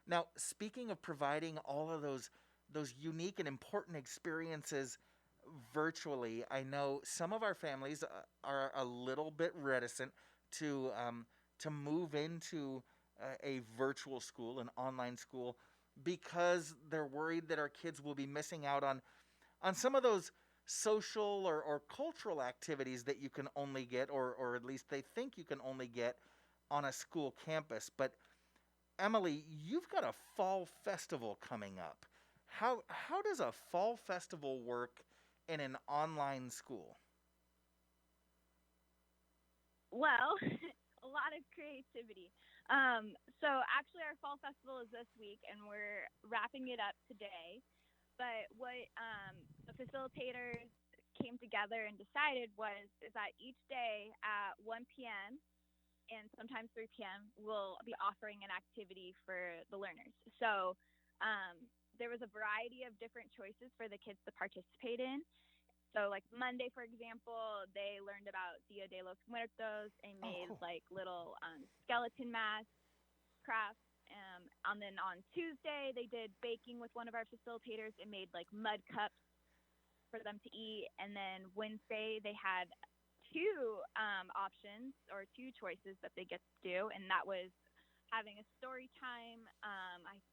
Now, speaking of providing all of those unique and important experiences virtually, I know some of our families are a little bit reticent to move into a virtual school, an online school, because they're worried that our kids will be missing out on some of those social or cultural activities that you can only get, or at least they think you can only get on a school campus. But Emily, you've got a fall festival coming up. How does a fall festival work in an online school? Well, a lot of creativity. So actually our fall festival is this week and we're wrapping it up today. But what the facilitators came together and decided is that each day at 1 p.m. and sometimes 3 p.m. we'll be offering an activity for the learners. So there was a variety of different choices for the kids to participate in. So like Monday, for example, they learned about Dia de los Muertos and made like little skeleton masks, crafts. And then on Tuesday, they did baking with one of our facilitators and made like mud cups for them to eat. And then Wednesday, they had two options or two choices that they get to do. And that was having a story time,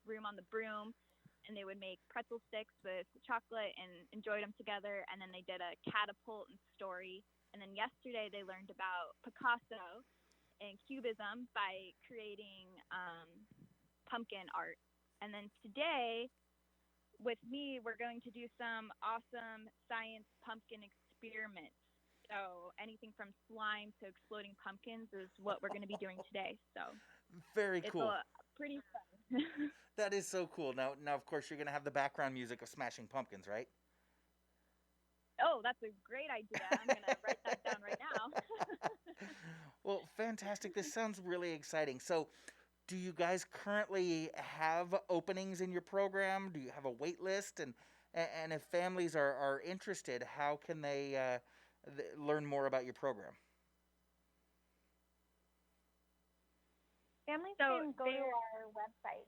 room on the broom. And they would make pretzel sticks with chocolate and enjoyed them together. And then they did a catapult and story. And then yesterday they learned about Picasso and Cubism by creating pumpkin art. And then today with me, we're going to do some awesome science pumpkin experiments. So anything from slime to exploding pumpkins is what we're going to be doing today. So very cool. It's pretty fun. That is so cool. Now, of course, you're going to have the background music of Smashing Pumpkins, right? Oh, that's a great idea. I'm going to write that down right now. Well, fantastic. This sounds really exciting. So, do you guys currently have openings in your program? Do you have a wait list? And if families are interested, how can they learn more about your program? Families can go to our website.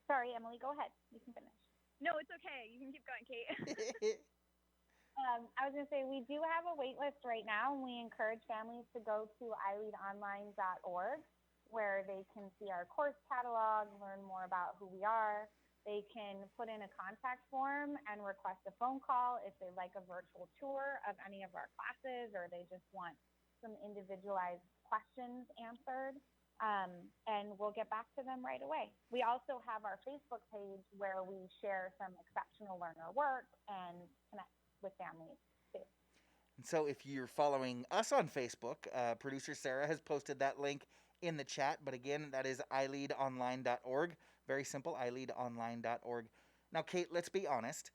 Sorry, Emily, go ahead. You can finish. No, it's okay. You can keep going, Kate. I was going to say, we do have a wait list right now, and we encourage families to go to ileadonline.org, where they can see our course catalog, learn more about who we are. They can put in a contact form and request a phone call if they'd like a virtual tour of any of our classes, or they just want some individualized questions answered. And we'll get back to them right away. We also have our Facebook page where we share some exceptional learner work and connect with families too. And so if you're following us on Facebook, producer Sarah has posted that link in the chat. But again, that is ileadonline.org. Very simple, ileadonline.org. Now, Kate, let's be honest.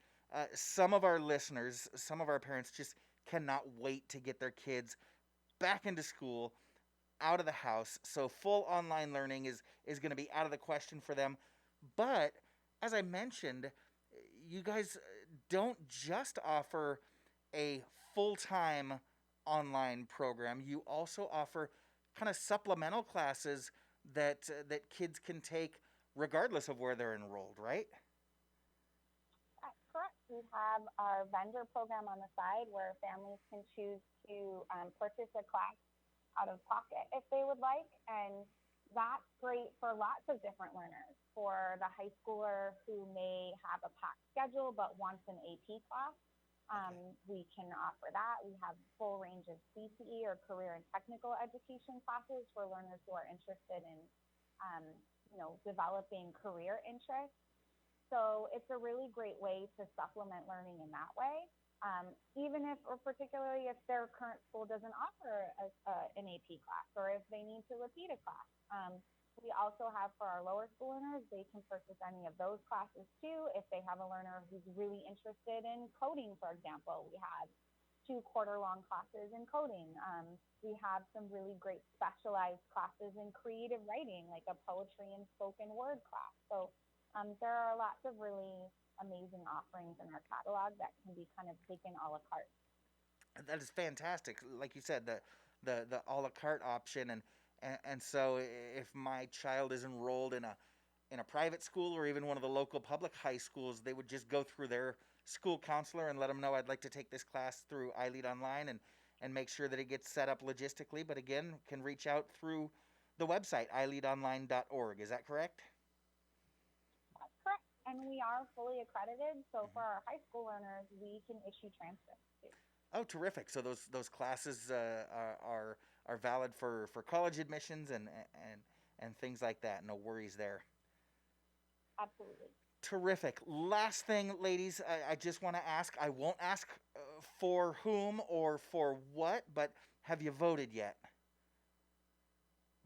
Some of our listeners, some of our parents just cannot wait to get their kids back into school, out of the house. So full online learning is going to be out of the question for them. But as I mentioned, you guys don't just offer a full-time online program. You also offer kind of supplemental classes that kids can take regardless of where they're enrolled, right? That's correct. We have our vendor program on the side where families can choose to purchase a class out of pocket if they would like, and that's great for lots of different learners. For the high schooler who may have a packed schedule but wants an AP class, we can offer that. We have a full range of CTE or career and technical education classes for learners who are interested in developing career interests. So it's a really great way to supplement learning in that way. Even if, or particularly if their current school doesn't offer an AP class, or if they need to repeat a class. We also have for our lower school learners, they can purchase any of those classes too. If they have a learner who's really interested in coding, for example, we have 2 quarter-long classes in coding. We have some really great specialized classes in creative writing, like a poetry and spoken word class. So there are lots of really amazing offerings in our catalog that can be kind of taken a la carte. That is fantastic. Like you said, the a la carte option, and so if my child is enrolled in a private school or even one of the local public high schools, they would just go through their school counselor and let them know, I'd like to take this class through iLead Online, and make sure that it gets set up logistically. But again, can reach out through the website ileadonline.org. Is that correct? That's correct. And we are fully accredited, so for our high school learners, we can issue transcripts too. Oh, terrific! So those classes are valid for college admissions and things like that. No worries there. Absolutely. Terrific. Last thing, ladies, I just want to ask. I won't ask for whom or for what, but have you voted yet?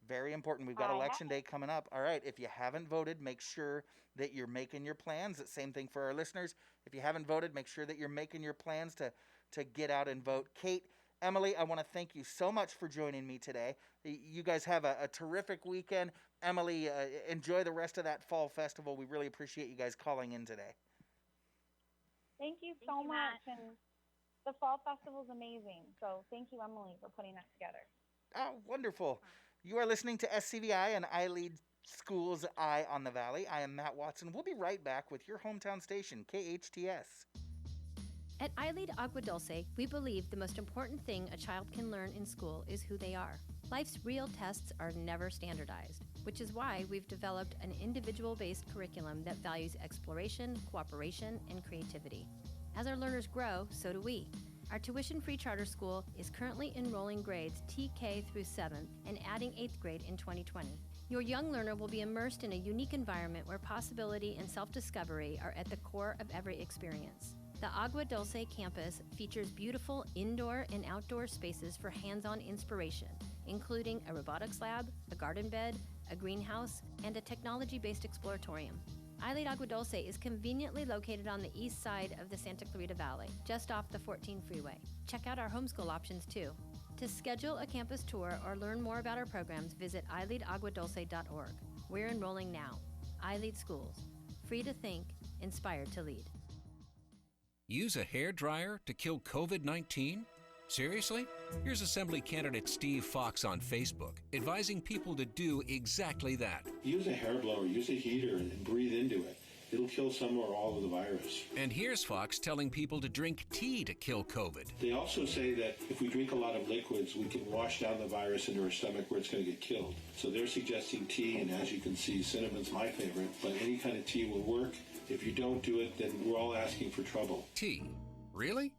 Very important. We've got Election Day coming up. All right. If you haven't voted, make sure that you're making your plans. The same thing for our listeners. If you haven't voted, make sure that you're making your plans to get out and vote. Kate, Emily, I want to thank you so much for joining me today. You guys have a terrific weekend. Emily, enjoy the rest of that fall festival. We really appreciate you guys calling in today. Thank you so much. And the fall festival is amazing. So thank you, Emily, for putting that together. Oh, wonderful. You are listening to SCVi and iLead Schools Eye on the Valley. I am Matt Watson. We'll be right back with your hometown station, KHTS. At iLead Agua Dulce, we believe the most important thing a child can learn in school is who they are. Life's real tests are never standardized, which is why we've developed an individual-based curriculum that values exploration, cooperation, and creativity. As our learners grow, so do we. Our tuition-free charter school is currently enrolling grades TK through 7th and adding 8th grade in 2020. Your young learner will be immersed in a unique environment where possibility and self-discovery are at the core of every experience. The Agua Dulce campus features beautiful indoor and outdoor spaces for hands-on inspiration, including a robotics lab, a garden bed, a greenhouse, and a technology-based exploratorium. iLead Agua Dulce is conveniently located on the east side of the Santa Clarita Valley, just off the 14 freeway. Check out our homeschool options too. To schedule a campus tour or learn more about our programs, visit ileadaguadulce.org. We're enrolling now. iLead Schools. Free to think, inspired to lead. Use a hair dryer to kill COVID-19? Seriously? Here's Assembly candidate Steve Fox on Facebook, advising people to do exactly that. Use a hair blower, use a heater, and breathe into it. It'll kill some or all of the virus. And here's Fox telling people to drink tea to kill COVID. They also say that if we drink a lot of liquids, we can wash down the virus into our stomach where it's going to get killed. So they're suggesting tea, and as you can see, cinnamon's my favorite, but any kind of tea will work. If you don't do it, then we're all asking for trouble. Tea? Really?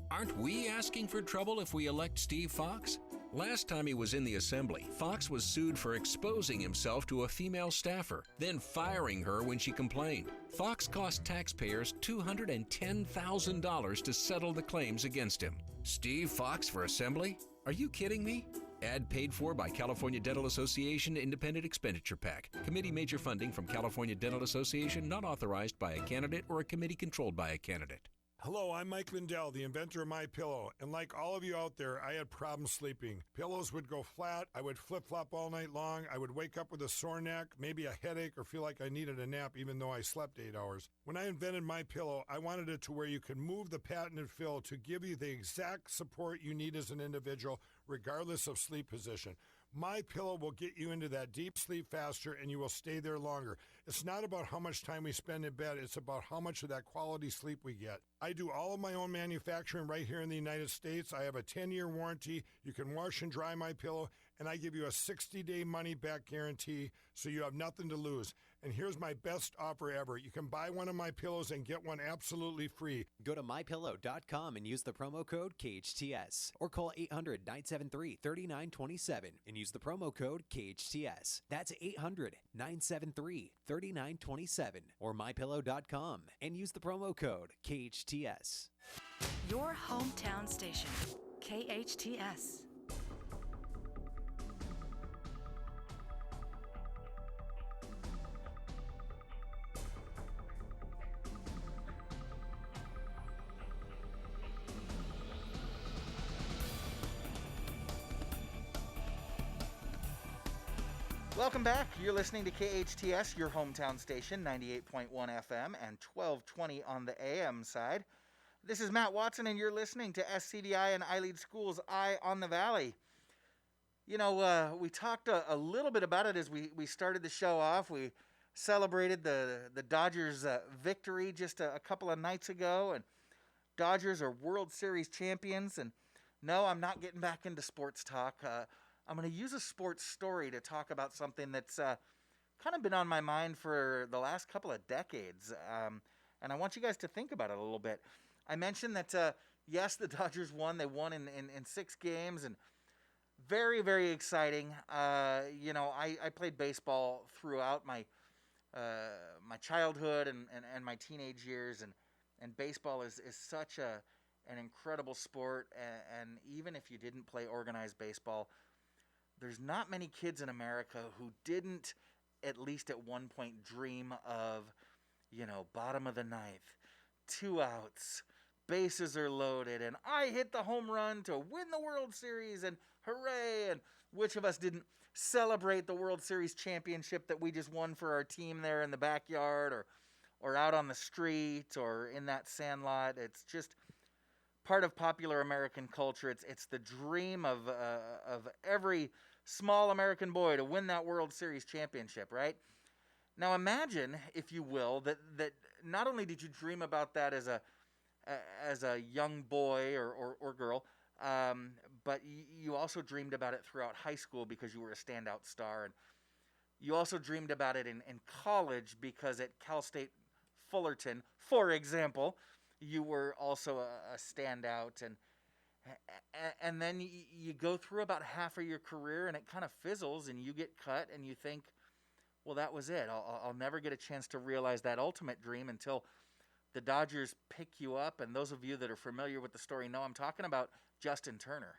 Aren't we asking for trouble if we elect Steve Fox? Last time he was in the Assembly, Fox was sued for exposing himself to a female staffer, then firing her when she complained. Fox cost taxpayers $210,000 to settle the claims against him. Steve Fox for Assembly? Are you kidding me? Ad paid for by California Dental Association Independent Expenditure PAC. Committee major funding from California Dental Association, not authorized by a candidate or a committee controlled by a candidate. Hello, I'm Mike Lindell, the inventor of MyPillow, and like all of you out there, I had problems sleeping. Pillows would go flat, I would flip-flop all night long, I would wake up with a sore neck, maybe a headache, or feel like I needed a nap even though I slept 8 hours. When I invented MyPillow, I wanted it to where you could move the patented fill to give you the exact support you need as an individual, regardless of sleep position. MyPillow will get you into that deep sleep faster and you will stay there longer. It's not about how much time we spend in bed, it's about how much of that quality sleep we get. I do all of my own manufacturing right here in the United States. I have a 10-year warranty. You can wash and dry MyPillow, and I give you a 60-day money-back guarantee, so you have nothing to lose. And here's my best offer ever. You can buy one of my pillows and get one absolutely free. Go to mypillow.com and use the promo code KHTS, or call 800-973-3927 and use the promo code KHTS. That's 800-973-3927 or mypillow.com and use the promo code KHTS. Your hometown station, KHTS. Welcome back. You're listening to KHTS, your hometown station, 98.1 FM and 1220 on the AM side. This is Matt Watson, and you're listening to SCVi and iLead Schools' Eye on the Valley. You know, we talked a little bit about it as we started the show off. We celebrated the Dodgers' victory just a couple of nights ago, and Dodgers are World Series champions. And no, I'm not getting back into sports talk. I'm going to use a sports story to talk about something that's kind of been on my mind for the last couple of decades. And I want you guys to think about it a little bit. I mentioned that, yes, the Dodgers won. They won in 6 games, and very, very exciting. You know, I played baseball throughout my childhood and my teenage years, and baseball is such an incredible sport. And even if you didn't play organized baseball, there's not many kids in America who didn't, at least at one point, dream of, you know, bottom of the ninth, 2 outs, bases are loaded, and I hit the home run to win the World Series, and hooray! And which of us didn't celebrate the World Series championship that we just won for our team there in the backyard, or out on the street, or in that sandlot? It's just part of popular American culture. It's the dream of every small American boy to win that World Series championship, right? Now imagine, if you will, that not only did you dream about that as a young boy or girl, but you also dreamed about it throughout high school because you were a standout star, and you also dreamed about it in college because at Cal State Fullerton, for example, you were also a standout, and then you go through about half of your career and it kind of fizzles and you get cut and you think, well, that was it. I'll never get a chance to realize that ultimate dream until the Dodgers pick you up. And those of you that are familiar with the story know I'm talking about Justin Turner,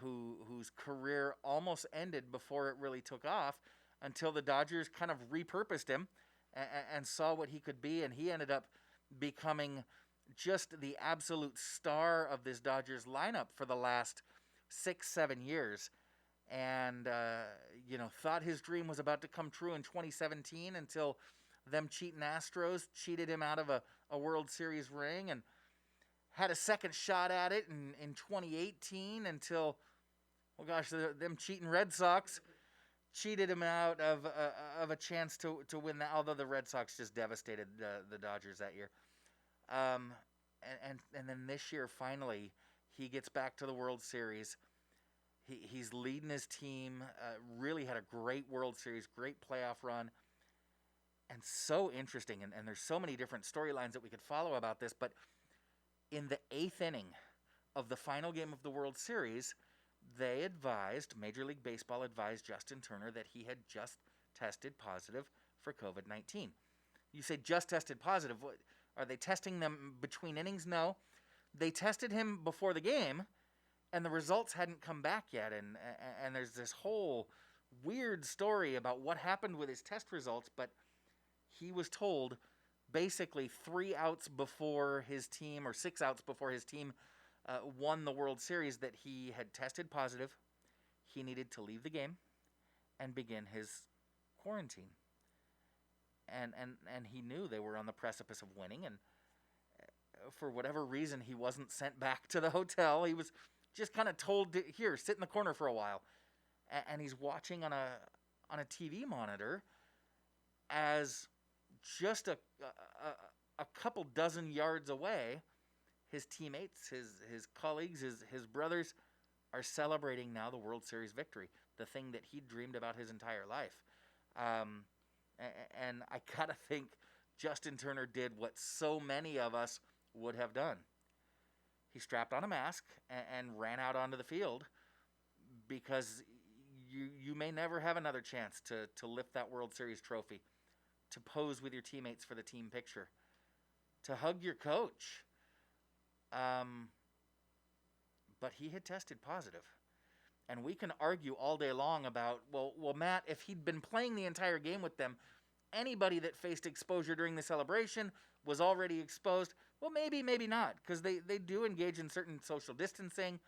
whose career almost ended before it really took off until the Dodgers kind of repurposed him and saw what he could be, and he ended up becoming just the absolute star of this Dodgers lineup for the last 6-7 years. And, you know, thought his dream was about to come true in 2017 until them cheating Astros cheated him out of a World Series ring, and had a second shot at it in 2018 until, well, gosh, them cheating Red Sox cheated him out of a chance to win that. Although the Red Sox just devastated the Dodgers that year, and then this year finally he gets back to the World Series. He's leading his team. Really had a great World Series, great playoff run, and so interesting. And there's so many different storylines that we could follow about this, but in the 8th inning of the final game of the World Series, Major League Baseball advised Justin Turner that he had just tested positive for COVID-19. You say just tested positive. What, are they testing them between innings? No. They tested him before the game, and the results hadn't come back yet. And there's this whole weird story about what happened with his test results, but he was told basically 3 outs before his team, or 6 outs before his team won the World Series, that he had tested positive. He needed to leave the game and begin his quarantine. And he knew they were on the precipice of winning, and for whatever reason, he wasn't sent back to the hotel. He was just kind of told, here, sit in the corner for a while. And he's watching on a TV monitor as just a couple dozen yards away, his teammates, his colleagues, his brothers are celebrating now the World Series victory, the thing that he dreamed about his entire life. And I gotta think Justin Turner did what so many of us would have done. He strapped on a mask and ran out onto the field, because you may never have another chance to lift that World Series trophy, to pose with your teammates for the team picture, to hug your coach. But he had tested positive. And we can argue all day long about, well, Matt, if he'd been playing the entire game with them, anybody that faced exposure during the celebration was already exposed. Well, maybe not, because they do engage in certain social distancing.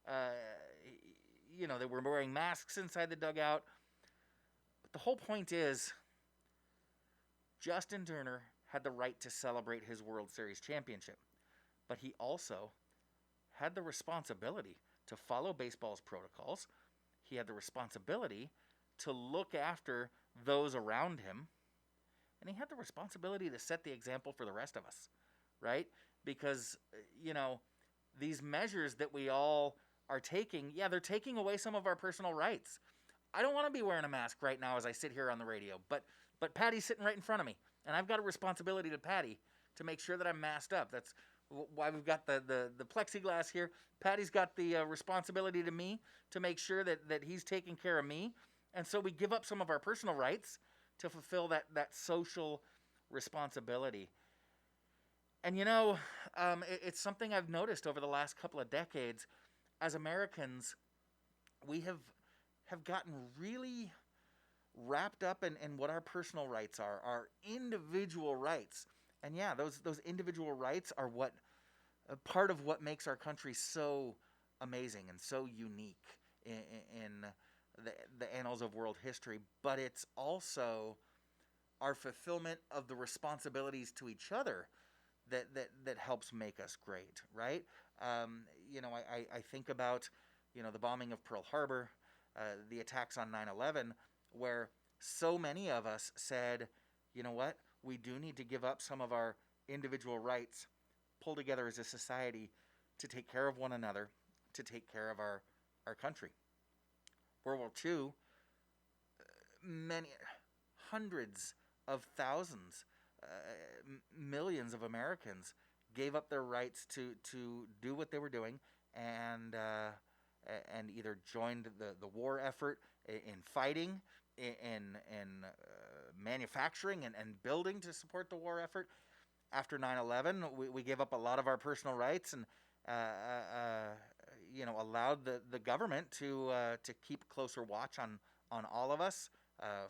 They were wearing masks inside the dugout. But the whole point is, Justin Turner had the right to celebrate his World Series championship, but he also had the responsibility to follow baseball's protocols. He had the responsibility to look after those around him, and he had the responsibility to set the example for the rest of us, right? Because, these measures that we all are taking, they're taking away some of our personal rights. I don't want to be wearing a mask right now as I sit here on the radio, but Patty's sitting right in front of me, and I've got a responsibility to Patty to make sure that I'm masked up. That's why we've got the plexiglass here. Patty's got the responsibility to me to make sure that he's taking care of me. And so we give up some of our personal rights to fulfill that social responsibility. And it's something I've noticed over the last couple of decades. As Americans, we have gotten really wrapped up in what our personal rights are, our individual rights. And those individual rights are part of what makes our country so amazing and so unique in the annals of world history. But it's also our fulfillment of the responsibilities to each other that helps make us great, right? I think about the bombing of Pearl Harbor, the attacks on 9/11, where so many of us said, you know what? We do need to give up some of our individual rights, pull together as a society to take care of one another, to take care of our country. World War II, many hundreds of thousands, millions of Americans gave up their rights to do what they were doing, and either joined the war effort in fighting, in manufacturing and building to support the war effort. After 9/11, we gave up a lot of our personal rights and allowed the government to keep closer watch on all of us.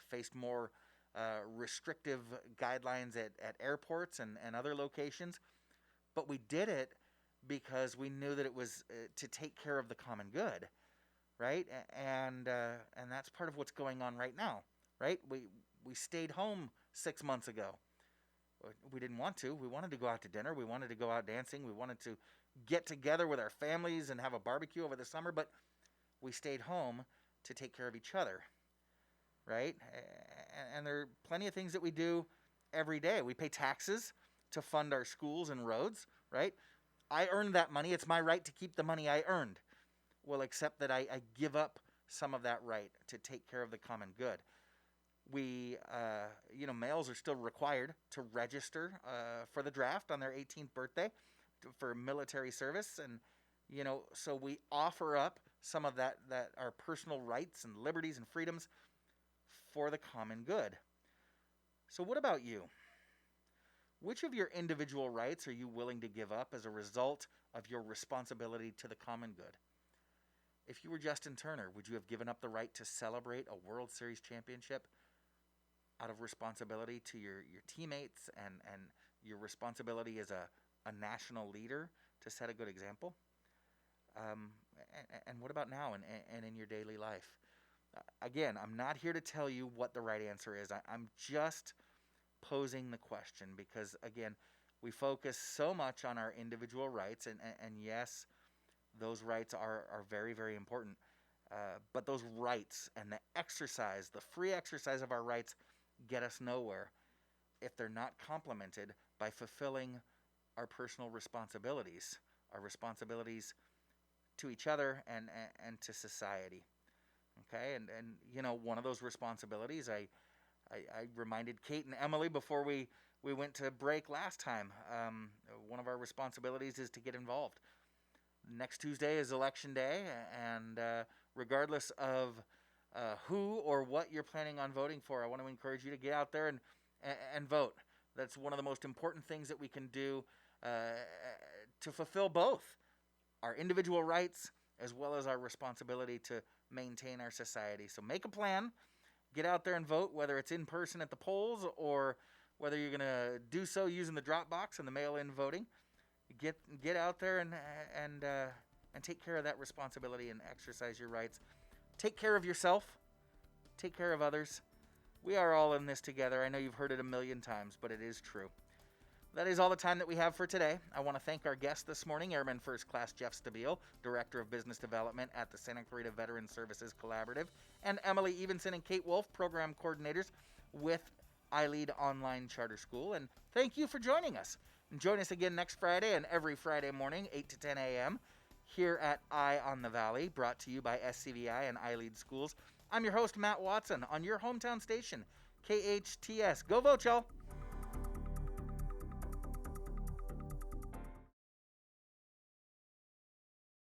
Faced more restrictive guidelines at airports and other locations, but we did it because we knew that it was to take care of the common good, right? And that's part of what's going on right now, right? We stayed home 6 months ago. We didn't want to. We wanted to go out to dinner. We wanted to go out dancing. We wanted to get together with our families and have a barbecue over the summer, but we stayed home to take care of each other, right? And there are plenty of things that we do every day. We pay taxes to fund our schools and roads, right? I earned that money. It's my right to keep the money I earned. Well, except that I give up some of that right to take care of the common good. We, males are still required to register for the draft on their 18th birthday for military service. And, so we offer up some of that our personal rights and liberties and freedoms for the common good. So what about you? Which of your individual rights are you willing to give up as a result of your responsibility to the common good? If you were Justin Turner, would you have given up the right to celebrate a World Series championship out of responsibility to your teammates and your responsibility as a national leader to set a good example? And what about now and in your daily life? Again, I'm not here to tell you what the right answer is. I'm just posing the question because, again, we focus so much on our individual rights, and yes, those rights are very, very important. But those rights and the free exercise of our rights get us nowhere if they're not complemented by fulfilling our personal responsibilities, our responsibilities to each other and to society. Okay, and one of those responsibilities, I reminded Kate and Emily before we went to break last time. One of our responsibilities is to get involved. Next Tuesday is Election Day, and regardless of who or what you're planning on voting for, I want to encourage you to get out there and vote. That's one of the most important things that we can do to fulfill both our individual rights as well as our responsibility to maintain our society. So make a plan, get out there and vote, whether it's in person at the polls or whether you're going to do so using the drop box and the mail-in voting. Get out there and take care of that responsibility and exercise your rights. Take care of yourself. Take care of others. We are all in this together. I know you've heard it a million times, but it is true. That is all the time that we have for today. I want to thank our guest this morning, Airman First Class Jeff Stabile, Director of Business Development at the Santa Clarita Veteran Services Collaborative, and Emily Evenson and Kate Wolfe, Program Coordinators with iLead Online Charter School. And thank you for joining us. And join us again next Friday and every Friday morning, 8 to 10 a.m., here at Eye on the Valley, brought to you by SCVi and iLead Schools. I'm your host, Matt Watson, on your hometown station, KHTS. Go vote, y'all!